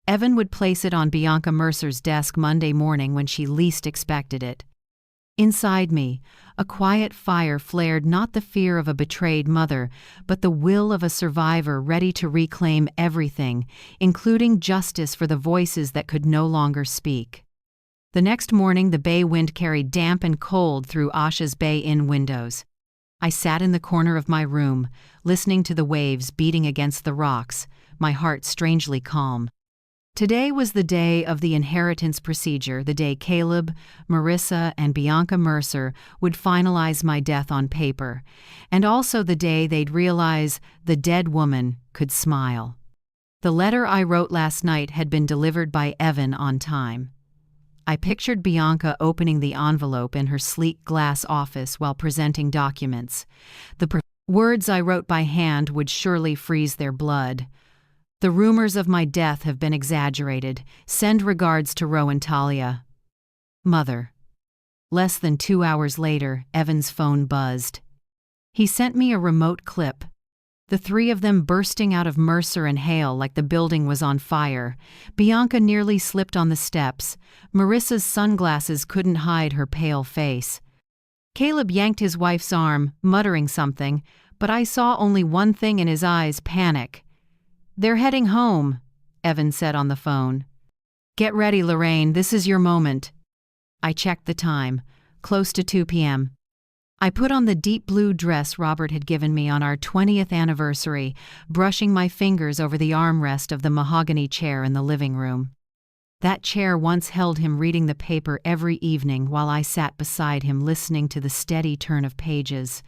Evan would place it on Bianca Mercer's desk Monday morning when she least expected it. Inside me, a quiet fire flared, not the fear of a betrayed mother, but the will of a survivor ready to reclaim everything, including justice for the voices that could no longer speak. The next morning, the bay wind carried damp and cold through Asha's Bay Inn windows. I sat in the corner of my room, listening to the waves beating against the rocks, my heart strangely calm. Today was the day of the inheritance procedure, the day Caleb, Marissa, and Bianca Mercer would finalize my death on paper, and also the day they'd realize the dead woman could smile. The letter I wrote last night had been delivered by Evan on time. I pictured Bianca opening the envelope in her sleek glass office while presenting documents. The words I wrote by hand would surely freeze their blood. The rumors of my death have been exaggerated. Send regards to Rowan Talia. Mother. Less than 2 hours later, Evan's phone buzzed. He sent me a remote clip. The three of them bursting out of Mercer and Hale like the building was on fire. Bianca nearly slipped on the steps. Marissa's sunglasses couldn't hide her pale face. Caleb yanked his wife's arm, muttering something, but I saw only one thing in his eyes: panic. They're heading home, Evan said on the phone. Get ready, Lorraine, this is your moment. I checked the time, close to 2 p.m. I put on the deep blue dress Robert had given me on our 20th anniversary, brushing my fingers over the armrest of the mahogany chair in the living room. That chair once held him reading the paper every evening while I sat beside him listening to the steady turn of pages.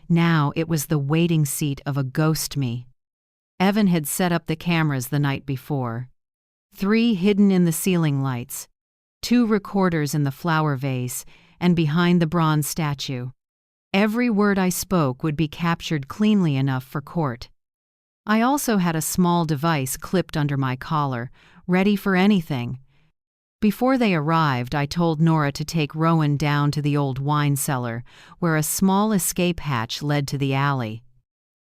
Now it was the waiting seat of a ghost me. Evan had set up the cameras the night before. 3 hidden in the ceiling lights, 2 recorders in the flower vase, and behind the bronze statue. Every word I spoke would be captured cleanly enough for court. I also had a small device clipped under my collar, ready for anything. Before they arrived, I told Nora to take Rowan down to the old wine cellar, where a small escape hatch led to the alley.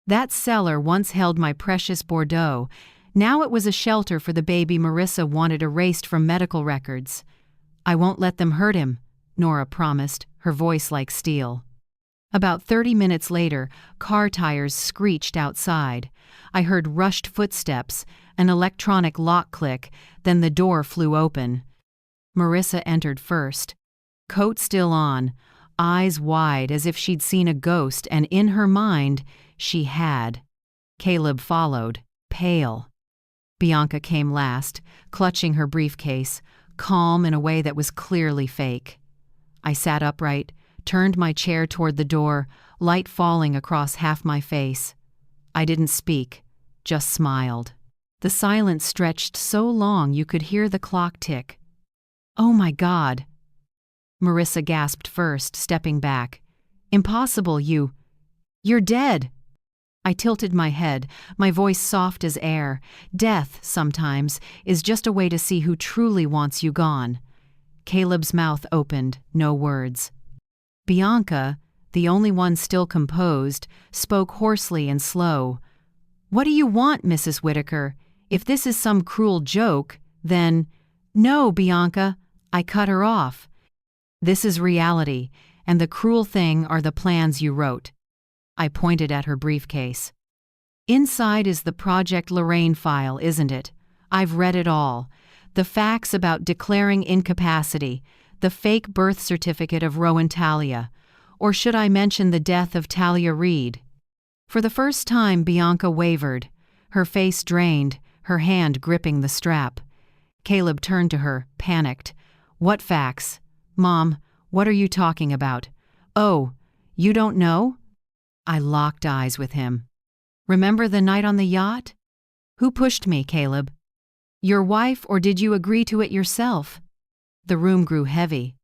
That cellar once held my precious Bordeaux. Now it was a shelter for the baby Marissa wanted erased from medical records. "I won't let them hurt him," Nora promised, her voice like steel. About 30 minutes later, car tires screeched outside. I heard rushed footsteps, an electronic lock click, then the door flew open. Marissa entered first. Coat still on, eyes wide as if she'd seen a ghost, and in her mind, she had. Caleb followed, pale. Bianca came last, clutching her briefcase, calm in a way that was clearly fake. I sat upright, turned my chair toward the door, light falling across half my face. I didn't speak, just smiled. The silence stretched so long you could hear the clock tick. "Oh my God!" Marissa gasped first, stepping back. "Impossible, you're dead!" I tilted my head, my voice soft as air. Death, sometimes, is just a way to see who truly wants you gone. Caleb's mouth opened, no words. Bianca, the only one still composed, spoke hoarsely and slow. "What do you want, Mrs. Whitaker? If this is some cruel joke, then—" "No, Bianca," I cut her off. "This is reality, and the cruel thing are the plans you wrote." I pointed at her briefcase. "Inside is the Project Lorraine file, isn't it? I've read it all. The facts about declaring incapacity, the fake birth certificate of Rowan Talia, or should I mention the death of Talia Reed?" For the first time, Bianca wavered, her face drained, her hand gripping the strap. Caleb turned to her, panicked. "What facts? Mom, what are you talking about? Oh, you don't know?" I locked eyes with him. "Remember the night on the yacht? Who pushed me, Caleb? Your wife, or did you agree to it yourself?" The room grew heavy.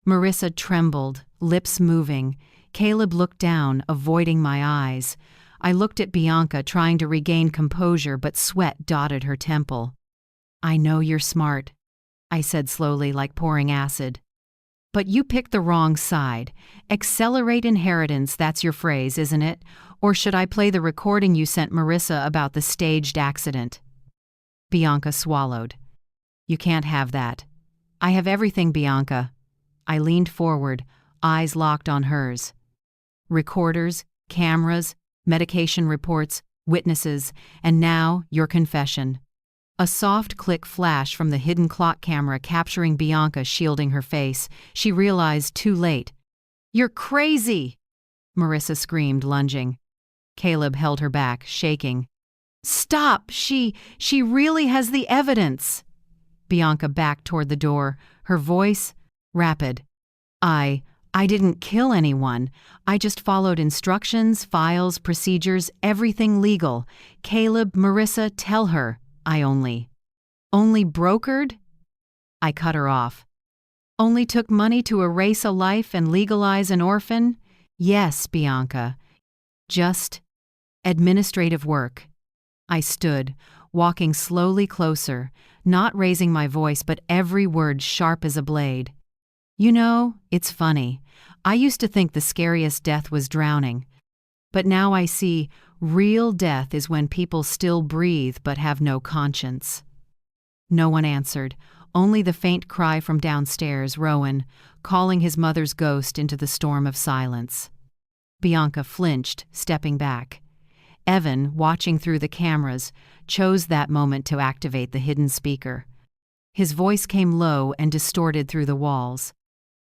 Marissa trembled, lips moving. Caleb looked down, avoiding my eyes. I looked at Bianca, trying to regain composure, but sweat dotted her temple. "I know you're smart," I said slowly, like pouring acid. "But you picked the wrong side. Accelerate inheritance, that's your phrase, isn't it? Or should I play the recording you sent Marissa about the staged accident?" Bianca swallowed. "You can't have that." "I have everything, Bianca." I leaned forward, eyes locked on hers. "Recorders, cameras, medication reports, witnesses, and now your confession." A soft click flashed from the hidden clock camera, capturing Bianca shielding her face. She realized too late. "You're crazy!" Marissa screamed, lunging. Caleb held her back, shaking. "Stop! She really has the evidence!" Bianca backed toward the door, her voice rapid. I didn't kill anyone. I just followed instructions, files, procedures, everything legal. Caleb, Marissa, tell her. I only brokered?" I cut her off. "Only took money to erase a life and legalize an orphan? Yes, Bianca. Just administrative work." I stood, walking slowly closer, not raising my voice, but every word sharp as a blade. "You know, it's funny. I used to think the scariest death was drowning. But now I see real death is when people still breathe but have no conscience." No one answered, only the faint cry from downstairs, Rowan, calling his mother's ghost into the storm of silence. Bianca flinched, stepping back. Evan, watching through the cameras, chose that moment to activate the hidden speaker. His voice came low and distorted through the walls.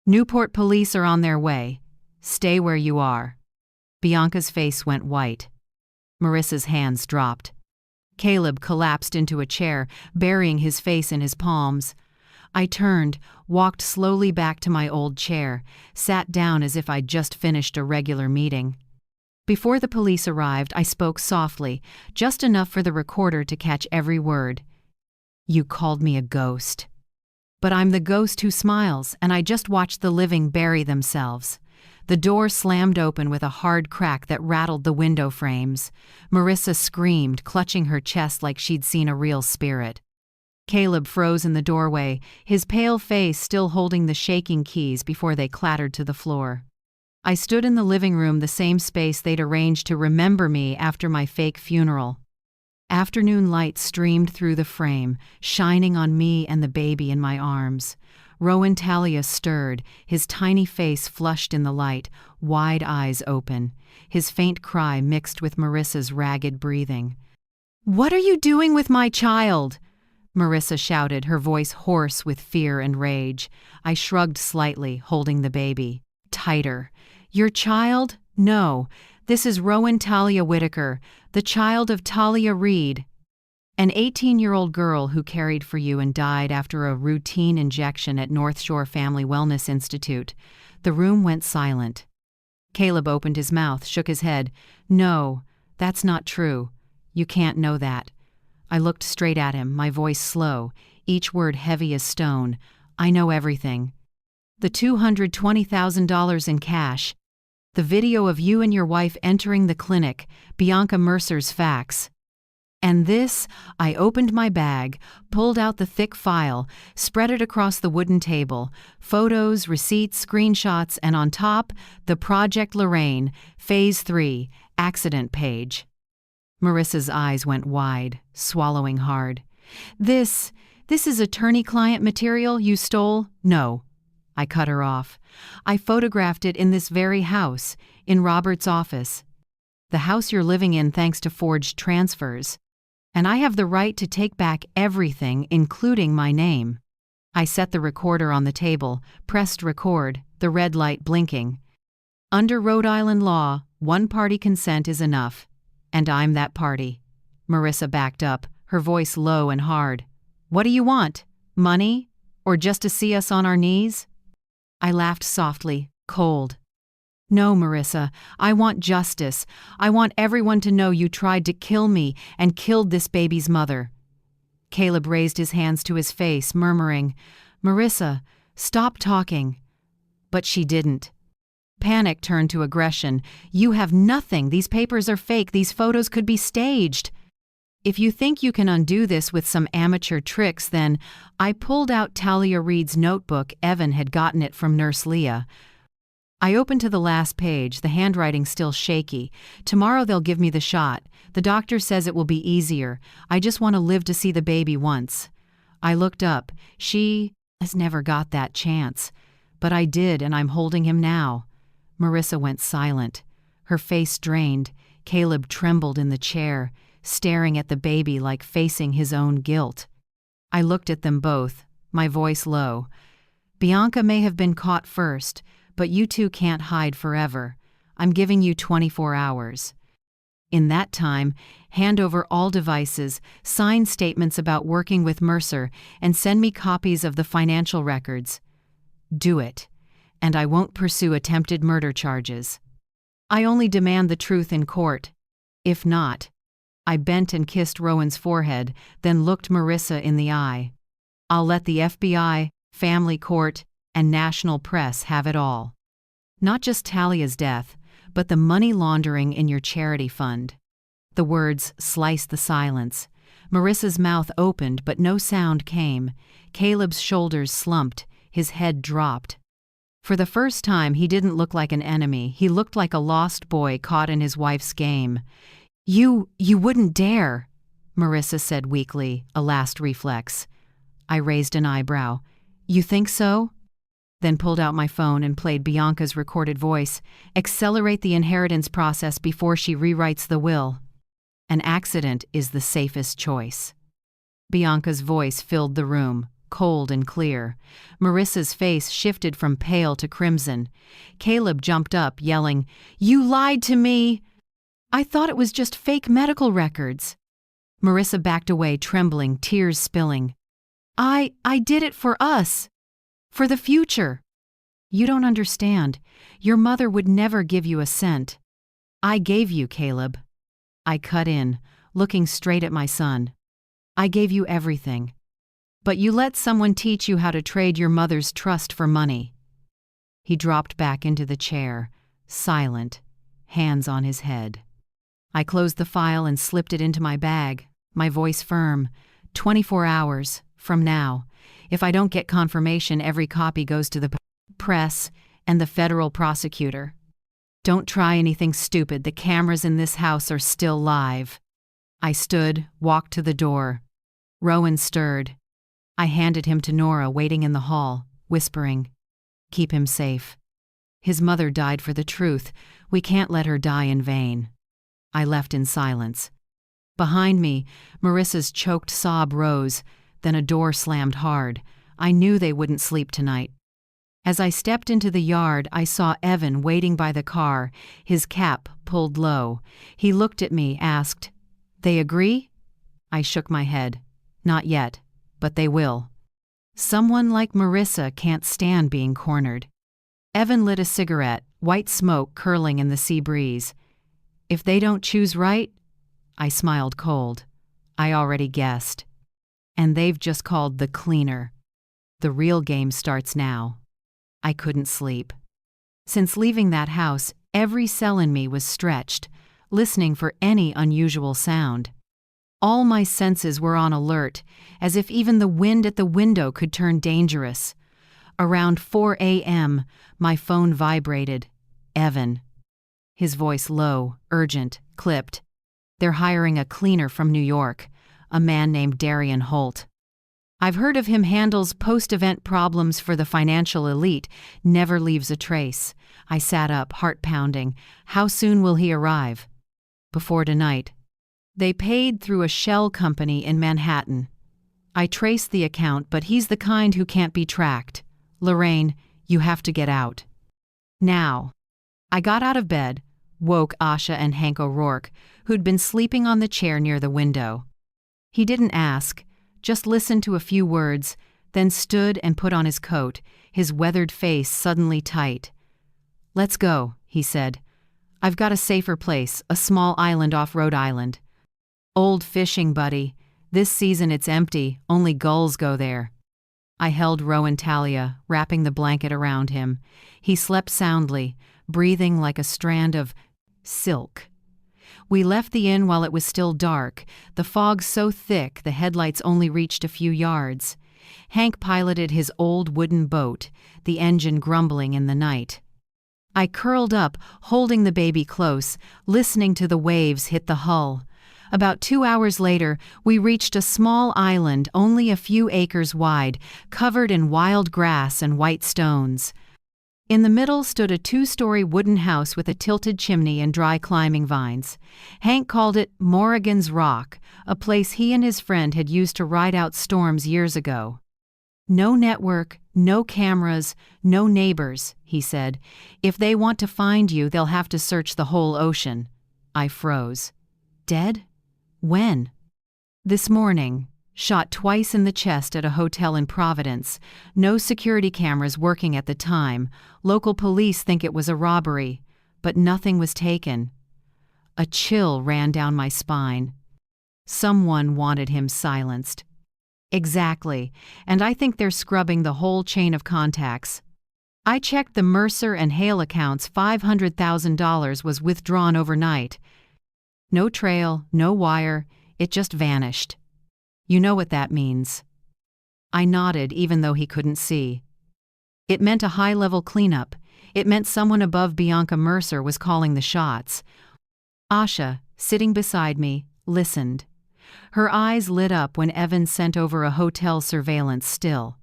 "Newport police are on their way. Stay where you are." Bianca's face went white. Marissa's hands dropped. Caleb collapsed into a chair, burying his face in his palms. I turned, walked slowly back to my old chair, sat down as if I'd just finished a regular meeting. Before the police arrived, I spoke softly, just enough for the recorder to catch every word. "You called me a ghost. But I'm the ghost who smiles, and I just watched the living bury themselves. The door slammed open with a hard crack that rattled the window frames. Marissa screamed, clutching her chest like she'd seen a real spirit. Caleb froze in the doorway, his pale face still holding the shaking keys before they clattered to the floor. I stood in the living room, the same space they'd arranged to remember me after my fake funeral. Afternoon light streamed through the frame, shining on me and the baby in my arms. Rowan Talia stirred, his tiny face flushed in the light, wide eyes open. His faint cry mixed with Marissa's ragged breathing. "What are you doing with my child?" Marissa shouted, her voice hoarse with fear and rage. I shrugged slightly, holding the baby tighter. "Your child? No. This is Rowan Talia Whitaker, the child of Talia Reed. An 18-year-old girl who cared for you and died after a routine injection at North Shore Family Wellness Institute." The room went silent. Caleb opened his mouth, shook his head. "No, that's not true. You can't know that." I looked straight at him, my voice slow, each word heavy as stone. "I know everything. The $220,000 in cash. The video of you and your wife entering the clinic, Bianca Mercer's fax. And this." I opened my bag, pulled out the thick file, spread it across the wooden table. Photos, receipts, screenshots, and on top, the Project Lorraine, Phase 3, accident page. Marissa's eyes went wide, swallowing hard. This is attorney-client material you stole?" "No." I cut her off. "I photographed it in this very house, in Robert's office. The house you're living in thanks to forged transfers. And I have the right to take back everything, including my name." I set the recorder on the table, pressed record, the red light blinking. "Under Rhode Island law, one-party consent is enough. And I'm that party." Marissa backed up, her voice low and hard. "What do you want? Money? Or just to see us on our knees?" I laughed softly, cold. "No, Marissa, I want justice. I want everyone to know you tried to kill me and killed this baby's mother." Caleb raised his hands to his face, murmuring, "Marissa, stop talking." But she didn't. Panic turned to aggression. "You have nothing. These papers are fake. These photos could be staged. If you think you can undo this with some amateur tricks, then..." I pulled out Talia Reed's notebook. Evan had gotten it from Nurse Leah. I opened to the last page, the handwriting still shaky. "Tomorrow they'll give me the shot. The doctor says it will be easier. I just want to live to see the baby once." I looked up. "She has never got that chance. But I did, and I'm holding him now." Marissa went silent. Her face drained. Caleb trembled in the chair, staring at the baby like facing his own guilt. I looked at them both, my voice low. "Bianca may have been caught first, but you two can't hide forever. I'm giving you 24 hours. In that time, hand over all devices, sign statements about working with Mercer, and send me copies of the financial records. Do it, and I won't pursue attempted murder charges. I only demand the truth in court. If not..." I bent and kissed Rowan's forehead, then looked Marissa in the eye. "I'll let the FBI, family court, and national press have it all. Not just Talia's death, but the money laundering in your charity fund." The words sliced the silence. Marissa's mouth opened, but no sound came. Caleb's shoulders slumped, his head dropped. For the first time, he didn't look like an enemy. He looked like a lost boy caught in his wife's game. You wouldn't dare," Marissa said weakly, a last reflex. I raised an eyebrow. "You think so?" Then pulled out my phone and played Bianca's recorded voice. "Accelerate the inheritance process before she rewrites the will. An accident is the safest choice." Bianca's voice filled the room, cold and clear. Marissa's face shifted from pale to crimson. Caleb jumped up, yelling, "You lied to me! I thought it was just fake medical records." Marissa backed away, trembling, tears spilling. I did it for us. For the future." "You don't understand. Your mother would never give you a cent." "I gave you, Caleb." I cut in, looking straight at my son. "I gave you everything. But you let someone teach you how to trade your mother's trust for money." He dropped back into the chair, silent, hands on his head. I closed the file and slipped it into my bag, my voice firm. 24 hours from now. If I don't get confirmation, every copy goes to the press and the federal prosecutor. Don't try anything stupid. The cameras in this house are still live. I stood, walked to the door. Rowan stirred. I handed him to Nora, waiting in the hall, whispering, "Keep him safe. His mother died for the truth. We can't let her die in vain." I left in silence. Behind me, Marissa's choked sob rose, then a door slammed hard. I knew they wouldn't sleep tonight. As I stepped into the yard, I saw Evan waiting by the car, his cap pulled low. He looked at me, asked, "They agree?" I shook my head. "Not yet, but they will." Someone like Marissa can't stand being cornered. Evan lit a cigarette, white smoke curling in the sea breeze. "If they don't choose right?" I smiled cold. I already guessed. And they've just called the cleaner. The real game starts now. I couldn't sleep. Since leaving that house, every cell in me was stretched, listening for any unusual sound. All my senses were on alert, as if even the wind at the window could turn dangerous. Around 4 a.m., my phone vibrated. Evan. His voice low, urgent, clipped. "They're hiring a cleaner from New York, a man named Darian Holt. I've heard of him, handles post-event problems for the financial elite, never leaves a trace." I sat up, heart pounding. "How soon will he arrive?" "Before tonight." "They paid through a shell company in Manhattan. I traced the account, but he's the kind who can't be tracked. Lorraine, you have to get out. Now." I got out of bed, woke Asha and Hank O'Rourke, who'd been sleeping on the chair near the window. He didn't ask, just listened to a few words, then stood and put on his coat, his weathered face suddenly tight. "Let's go," he said. "I've got a safer place, a small island off Rhode Island. Old fishing buddy. This season it's empty, only gulls go there." I held Rowan Talia, wrapping the blanket around him. He slept soundly, breathing like a strand of silk. We left the inn while it was still dark, the fog so thick the headlights only reached a few yards. Hank piloted his old wooden boat, the engine grumbling in the night. I curled up, holding the baby close, listening to the waves hit the hull. About 2 hours later, we reached a small island only a few acres wide, covered in wild grass and white stones. In the middle stood a 2-story wooden house with a tilted chimney and dry climbing vines. Hank called it Morrigan's Rock, a place he and his friend had used to ride out storms years ago. "No network, no cameras, no neighbors," he said. "If they want to find you, they'll have to search the whole ocean." I froze. "Dead? When?" "This morning. Shot twice in the chest at a hotel in Providence. No security cameras working at the time. Local police think it was a robbery, but nothing was taken." A chill ran down my spine. Someone wanted him silenced. Exactly, and I think they're scrubbing the whole chain of contacts. I checked the Mercer and Hale accounts. $500,000 was withdrawn overnight. No trail, no wire, it just vanished. You know what that means. I nodded even though he couldn't see. It meant a high-level cleanup. It meant someone above Bianca Mercer was calling the shots. Asha, sitting beside me, listened. Her eyes lit up when Evan sent over a hotel surveillance still.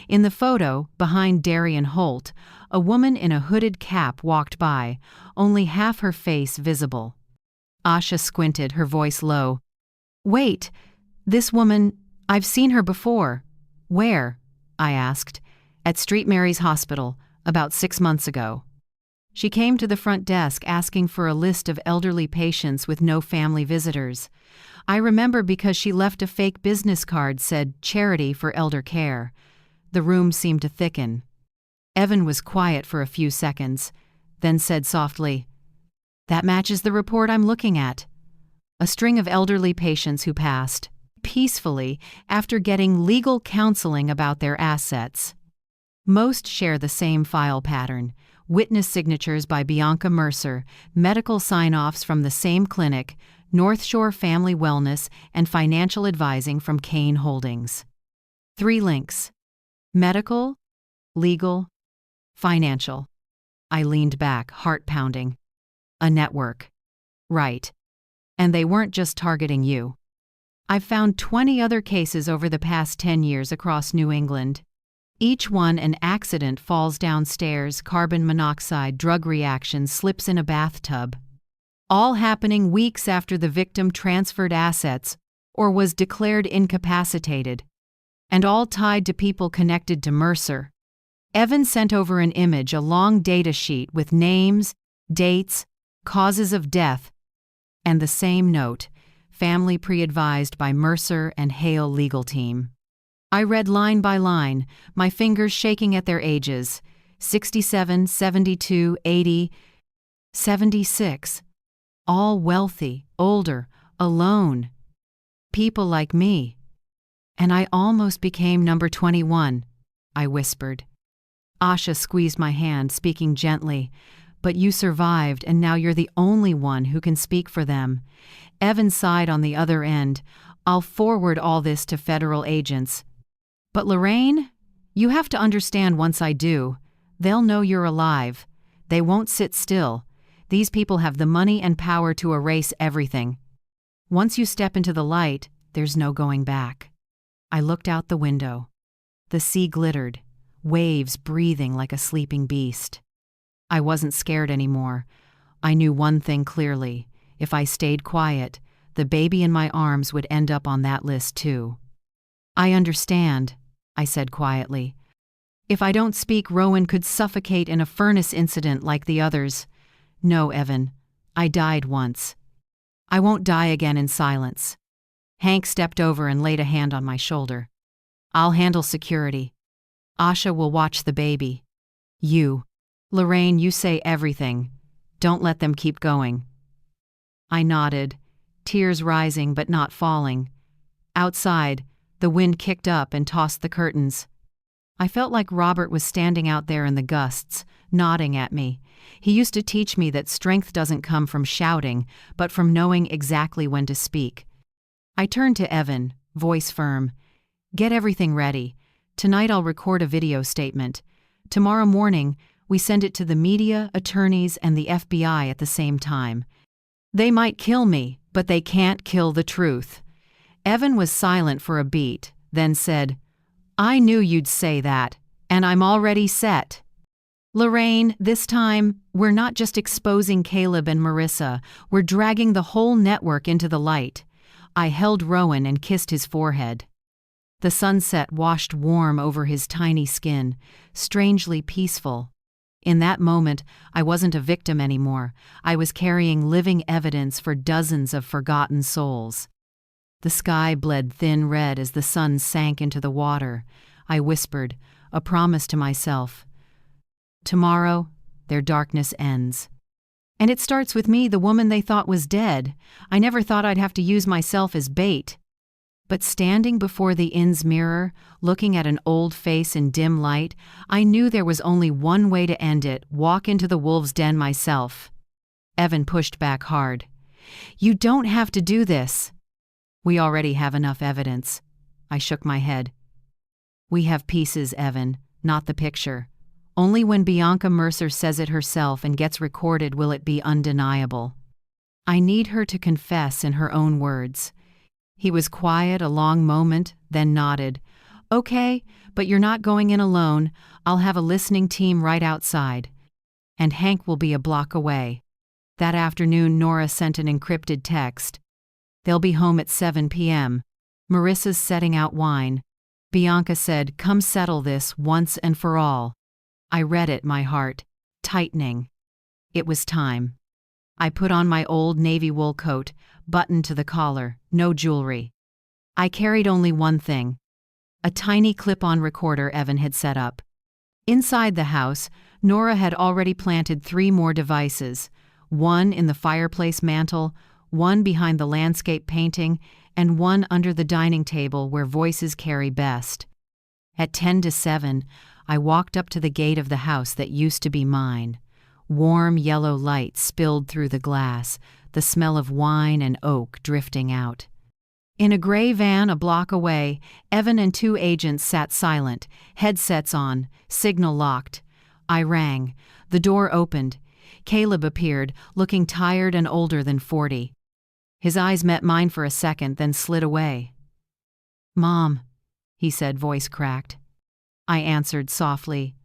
In the photo, behind Darian Holt, a woman in a hooded cap walked by, only half her face visible. Asha squinted, her voice low. "Wait, this woman, I've seen her before." "Where?" I asked. "At St. Mary's Hospital, about 6 months ago." She came to the front desk asking for a list of elderly patients with no family visitors. I remember because she left a fake business card said Charity for Elder Care. The room seemed to thicken. Evan was quiet for a few seconds, then said softly, "That matches the report I'm looking at. A string of elderly patients who passed peacefully after getting legal counseling about their assets. Most share the same file pattern. witness signatures by Bianca Mercer, medical sign-offs from the same clinic, North Shore Family Wellness, and financial advising from Kane Holdings. 3 links: medical, legal, financial. I leaned back, heart pounding. A network. Right. And they weren't just targeting you. I've found 20 other cases over the past 10 years across New England. Each one an accident, falls downstairs, carbon monoxide, drug reaction, slips in a bathtub. All happening weeks after the victim transferred assets or was declared incapacitated. And all tied to people connected to Mercer. Evan sent over an image, a long data sheet with names, dates, causes of death, and the same note: family pre-advised by Mercer and Hale legal team. I read line by line, my fingers shaking at their ages: 67, 72, 80, 76. All wealthy, older, alone. People like me. And I almost became number 21, I whispered. Asha squeezed my hand, speaking gently. But you survived, and now you're the only one who can speak for them. Evan sighed on the other end. I'll forward all this to federal agents. But Lorraine, you have to understand, once I do, they'll know you're alive. They won't sit still. These people have the money and power to erase everything. Once you step into the light, there's no going back. I looked out the window. The sea glittered, waves breathing like a sleeping beast. I wasn't scared anymore. I knew one thing clearly: if I stayed quiet, the baby in my arms would end up on that list too. I understand, I said quietly. If I don't speak, Rowan could suffocate in a furnace incident like the others. No, Evan, I died once. I won't die again in silence. Hank stepped over and laid a hand on my shoulder. I'll handle security. Asha will watch the baby. Lorraine, you say everything. Don't let them keep going. I nodded, tears rising but not falling. Outside, the wind kicked up and tossed the curtains. I felt like Robert was standing out there in the gusts, nodding at me. He used to teach me that strength doesn't come from shouting, but from knowing exactly when to speak. I turned to Evan, voice firm. Get everything ready. Tonight I'll record a video statement. Tomorrow morning, we send it to the media, attorneys, and the FBI at the same time. They might kill me, but they can't kill the truth. Evan was silent for a beat, then said, I knew you'd say that, and I'm already set. Lorraine, this time, we're not just exposing Caleb and Marissa, we're dragging the whole network into the light. I held Rowan and kissed his forehead. The sunset washed warm over his tiny skin, strangely peaceful. In that moment, I wasn't a victim anymore. I was carrying living evidence for dozens of forgotten souls. The sky bled thin red as the sun sank into the water. I whispered, a promise to myself. Tomorrow, their darkness ends. And it starts with me, the woman they thought was dead. I never thought I'd have to use myself as bait. But standing before the inn's mirror, looking at an old face in dim light, I knew there was only one way to end it: walk into the wolves' den myself. Evan pushed back hard. You don't have to do this. We already have enough evidence. I shook my head. We have pieces, Evan, not the picture. Only when Bianca Mercer says it herself and gets recorded will it be undeniable. I need her to confess in her own words. He was quiet a long moment, then nodded. Okay, but you're not going in alone. I'll have a listening team right outside. And Hank will be a block away. That afternoon, Nora sent an encrypted text. They'll be home at 7 p.m. Marissa's setting out wine. Bianca said, come settle this once and for all. I read it, my heart tightening. It was time. I put on my old navy wool coat, buttoned to the collar, no jewelry. I carried only one thing: a tiny clip-on recorder Evan had set up. Inside the house, Nora had already planted 3 more devices, one in the fireplace mantel, one behind the landscape painting, and one under the dining table where voices carry best. At 10 to 7, I walked up to the gate of the house that used to be mine. Warm yellow light spilled through the glass, the smell of wine and oak drifting out. In a gray van a block away, Evan and 2 agents sat silent, headsets on, signal locked. I rang. The door opened. Caleb appeared, looking tired and older than 40. His eyes met mine for a second, then slid away. "Mom," he said, voice cracked. I answered softly,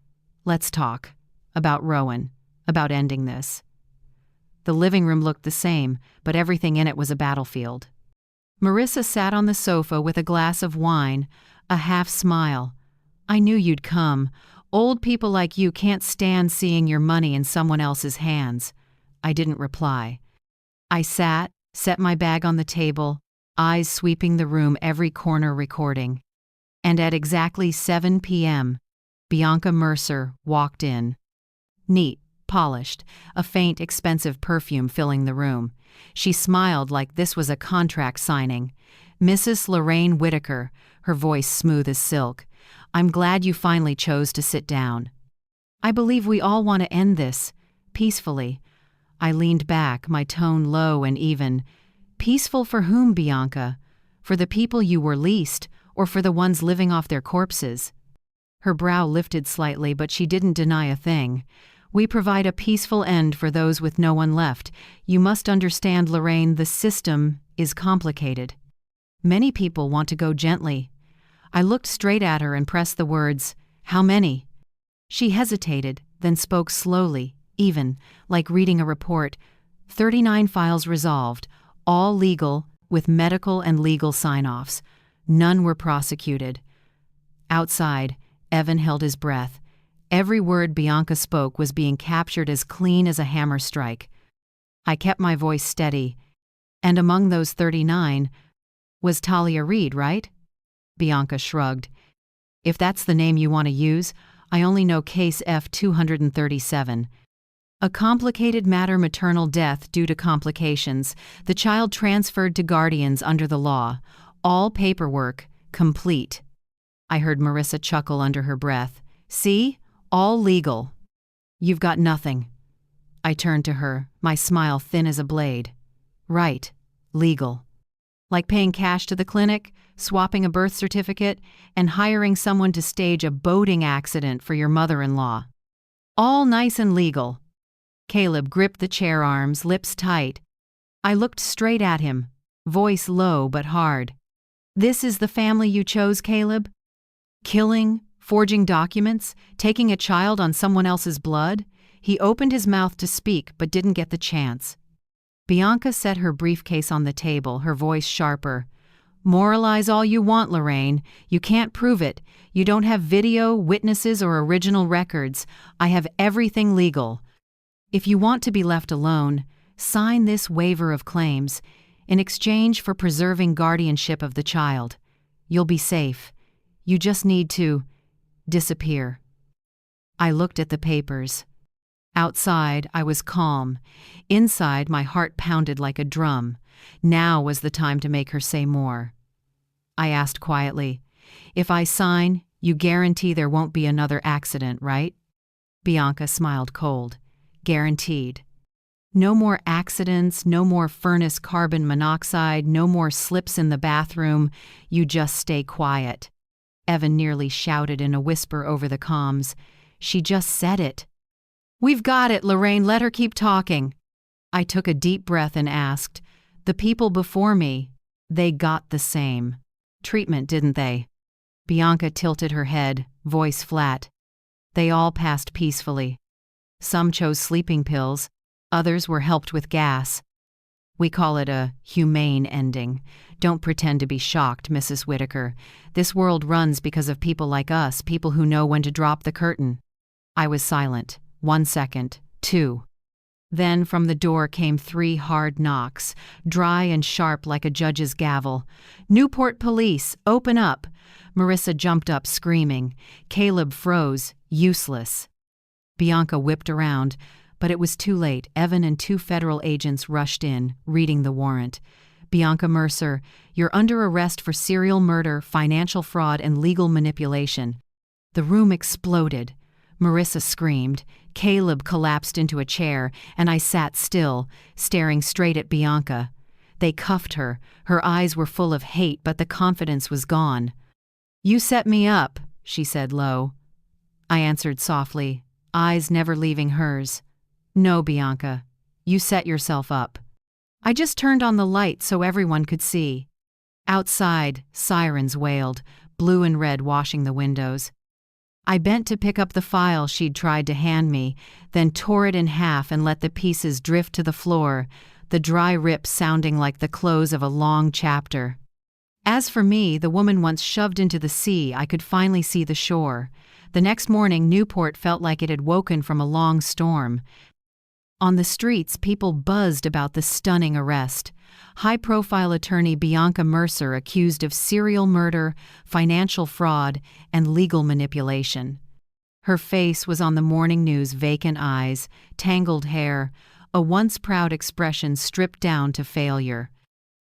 "Let's talk. About Rowan. About ending this." The living room looked the same, but everything in it was a battlefield. Marissa sat on the sofa with a glass of wine, a half smile. "I knew you'd come. Old people like you can't stand seeing your money in someone else's hands." I didn't reply. I sat, set my bag on the table, eyes sweeping the room, every corner recording. And at exactly 7 p.m., Bianca Mercer walked in. Neat, polished, a faint, expensive perfume filling the room. She smiled like this was a contract signing. "Mrs. Lorraine Whitaker," her voice smooth as silk. "I'm glad you finally chose to sit down. I believe we all want to end this, peacefully." I leaned back, my tone low and even. "Peaceful for whom, Bianca? For the people you were leased, or for the ones living off their corpses?" Her brow lifted slightly, but she didn't deny a thing. "We provide a peaceful end for those with no one left. You must understand, Lorraine, the system is complicated. Many people want to go gently." I looked straight at her and pressed the words, "How many?" She hesitated, then spoke slowly, even, like reading a report. 39 files resolved, all legal, with medical and legal sign-offs. None were prosecuted. Outside, Evan held his breath. Every word Bianca spoke was being captured as clean as a hammer strike. I kept my voice steady. "And among those 39 was Talia Reed, right?" Bianca shrugged. "If that's the name you want to use, I only know case F-237. A complicated matter, maternal death due to complications. The child transferred to guardians under the law. All paperwork complete." I heard Marissa chuckle under her breath. "See? All legal." "You've got nothing." I turned to her, my smile thin as a blade. "Right. Legal. Like paying cash to the clinic, swapping a birth certificate, and hiring someone to stage a boating accident for your mother-in-law. All nice and legal." Caleb gripped the chair arms, lips tight. I looked straight at him, voice low but hard. "This is the family you chose, Caleb? Killing, forging documents, taking a child on someone else's blood?" He opened his mouth to speak but didn't get the chance. Bianca set her briefcase on the table, her voice sharper. "Moralize all you want, Lorraine. You can't prove it. You don't have video, witnesses, or original records. I have everything legal. If you want to be left alone, sign this waiver of claims in exchange for preserving guardianship of the child. You'll be safe. You just need to disappear." I looked at the papers. Outside, I was calm. Inside, my heart pounded like a drum. Now was the time to make her say more. I asked quietly, "If I sign, you guarantee there won't be another accident, right?" Bianca smiled cold. "Guaranteed. No more accidents, no more furnace carbon monoxide, no more slips in the bathroom. You just stay quiet." Evan nearly shouted in a whisper over the comms. "She just said it." "We've got it, Lorraine. Let her keep talking." I took a deep breath and asked, "The people before me, they got the same treatment, didn't they?" Bianca tilted her head, voice flat. "They all passed peacefully. Some chose sleeping pills, others were helped with gas. We call it a humane ending. Don't pretend to be shocked, Mrs. Whitaker. This world runs because of people like us, people who know when to drop the curtain." I was silent. 1 second, 2. Then from the door came 3 hard knocks, dry and sharp like a judge's gavel. "Newport Police, open up!" Marissa jumped up screaming. Caleb froze, useless. Bianca whipped around, but it was too late. Evan and 2 federal agents rushed in, reading the warrant. "Bianca Mercer, you're under arrest for serial murder, financial fraud, and legal manipulation." The room exploded. Marissa screamed. Caleb collapsed into a chair, and I sat still, staring straight at Bianca. They cuffed her. Her eyes were full of hate, but the confidence was gone. "You set me up," she said low. I answered softly, eyes never leaving hers. "No, Bianca. You set yourself up." I just turned on the light so everyone could see. Outside, sirens wailed, blue and red washing the windows. I bent to pick up the file she'd tried to hand me, then tore it in half and let the pieces drift to the floor, the dry rip sounding like the close of a long chapter. As for me, the woman once shoved into the sea, I could finally see the shore. The next morning, Newport felt like it had woken from a long storm. On the streets, people buzzed about the stunning arrest. High-profile attorney Bianca Mercer accused of serial murder, financial fraud, and legal manipulation. Her face was on the morning news, vacant eyes, tangled hair, a once proud expression stripped down to failure.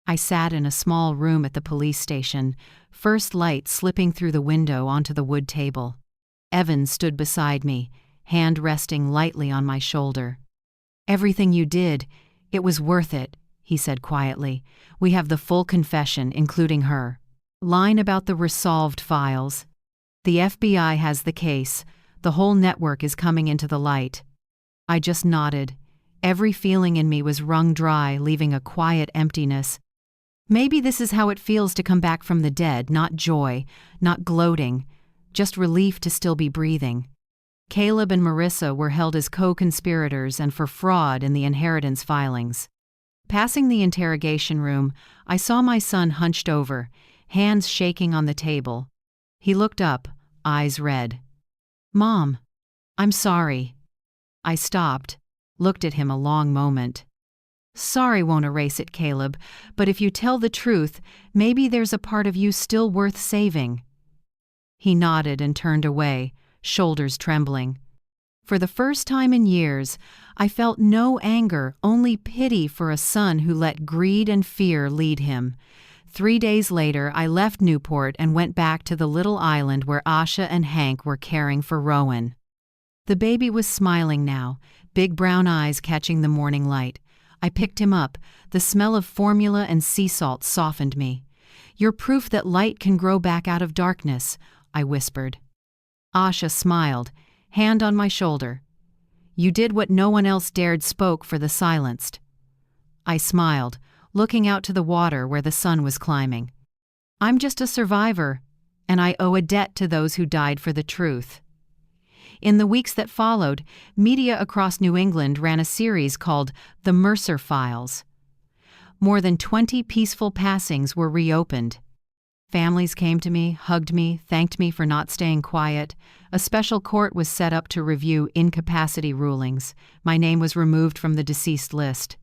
I sat in a small room at the police station, first light slipping through the window onto the wood table. Evan stood beside me, hand resting lightly on my shoulder. "Everything you did, it was worth it," he said quietly. "We have the full confession, including her. Line about the resolved files. The FBI has the case. The whole network is coming into the light." I just nodded. Every feeling in me was wrung dry, leaving a quiet emptiness. Maybe this is how it feels to come back from the dead, not joy, not gloating, just relief to still be breathing. Caleb and Marissa were held as co-conspirators and for fraud in the inheritance filings. Passing the interrogation room, I saw my son hunched over, hands shaking on the table. He looked up, eyes red. "Mom, I'm sorry." I stopped, looked at him a long moment. "Sorry won't erase it, Caleb, but if you tell the truth, maybe there's a part of you still worth saving." He nodded and turned away, shoulders trembling. For the first time in years, I felt no anger, only pity for a son who let greed and fear lead him. 3 days later, I left Newport and went back to the little island where Asha and Hank were caring for Rowan. The baby was smiling now, big brown eyes catching the morning light. I picked him up. The smell of formula and sea salt softened me. "You're proof that light can grow back out of darkness," I whispered. Asha smiled, hand on my shoulder. "You did what no one else dared, spoke for the silenced." I smiled, looking out to the water where the sun was climbing. "I'm just a survivor, and I owe a debt to those who died for the truth." In the weeks that followed, media across New England ran a series called The Mercer Files. More than 20 peaceful passings were reopened. Families came to me, hugged me, thanked me for not staying quiet. A special court was set up to review incapacity rulings. My name was removed from the deceased list.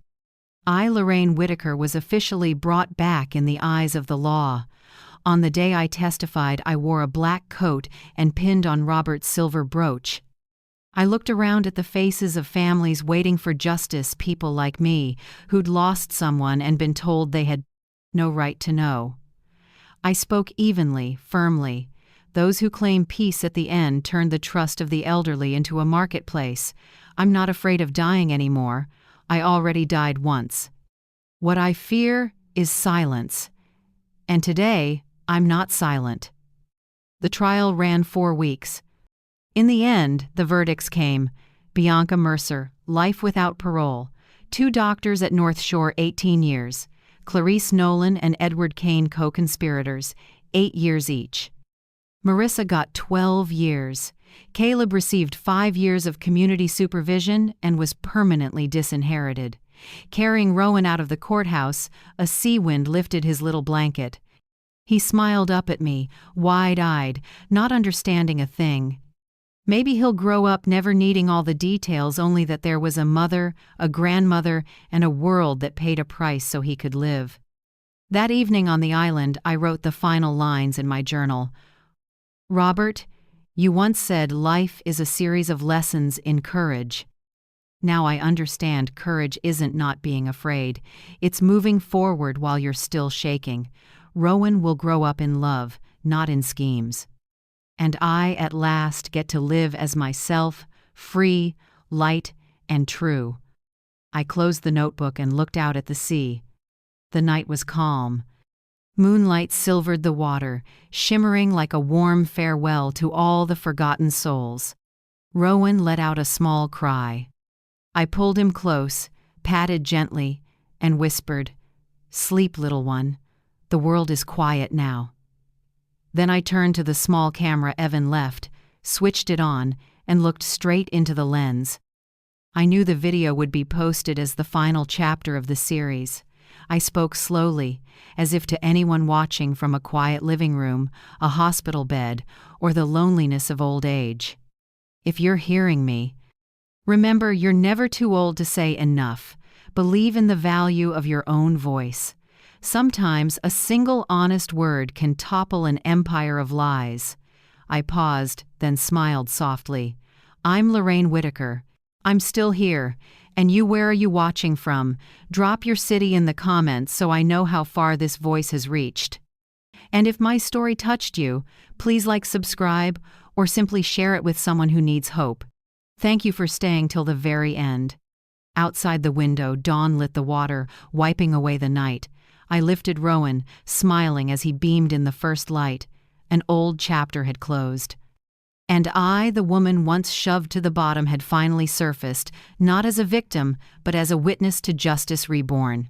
I, Lorraine Whitaker, was officially brought back in the eyes of the law. On the day I testified, I wore a black coat and pinned on Robert's silver brooch. I looked around at the faces of families waiting for justice, people like me, who'd lost someone and been told they had no right to know. I spoke evenly, firmly. Those who claim peace at the end turned the trust of the elderly into a marketplace. I'm not afraid of dying anymore. I already died once. What I fear is silence. And today, I'm not silent. The trial ran 4 weeks. In the end, the verdicts came. Bianca Mercer, life without parole. 2 doctors at North Shore, 18 years. Clarice Nolan and Edward Kane, co-conspirators, 8 years each. Marissa got 12 years. Caleb received 5 years of community supervision and was permanently disinherited. Carrying Rowan out of the courthouse, a sea wind lifted his little blanket. He smiled up at me, wide-eyed, not understanding a thing. Maybe he'll grow up never needing all the details, only that there was a mother, a grandmother, and a world that paid a price so he could live. That evening on the island, I wrote the final lines in my journal. "Robert, you once said life is a series of lessons in courage. Now I understand courage isn't not being afraid. It's moving forward while you're still shaking. Rowan will grow up in love, not in schemes." And I at last get to live as myself, free, light, and true. I closed the notebook and looked out at the sea. The night was calm. Moonlight silvered the water, shimmering like a warm farewell to all the forgotten souls. Rowan let out a small cry. I pulled him close, patted gently, and whispered, "Sleep, little one. The world is quiet now." Then I turned to the small camera Evan left, switched it on, and looked straight into the lens. I knew the video would be posted as the final chapter of the series. I spoke slowly, as if to anyone watching from a quiet living room, a hospital bed, or the loneliness of old age. If you're hearing me, remember you're never too old to say enough. Believe in the value of your own voice. Sometimes a single honest word can topple an empire of lies. I paused, then smiled softly. I'm Lorraine Whitaker. I'm still here. And you, where are you watching from? Drop your city in the comments so I know how far this voice has reached. And if my story touched you, please subscribe, or simply share it with someone who needs hope. Thank you for staying till the very end. Outside the window, dawn lit the water, wiping away the night. I lifted Rowan, smiling as he beamed in the first light. An old chapter had closed. And I, the woman once shoved to the bottom, had finally surfaced, not as a victim, but as a witness to justice reborn.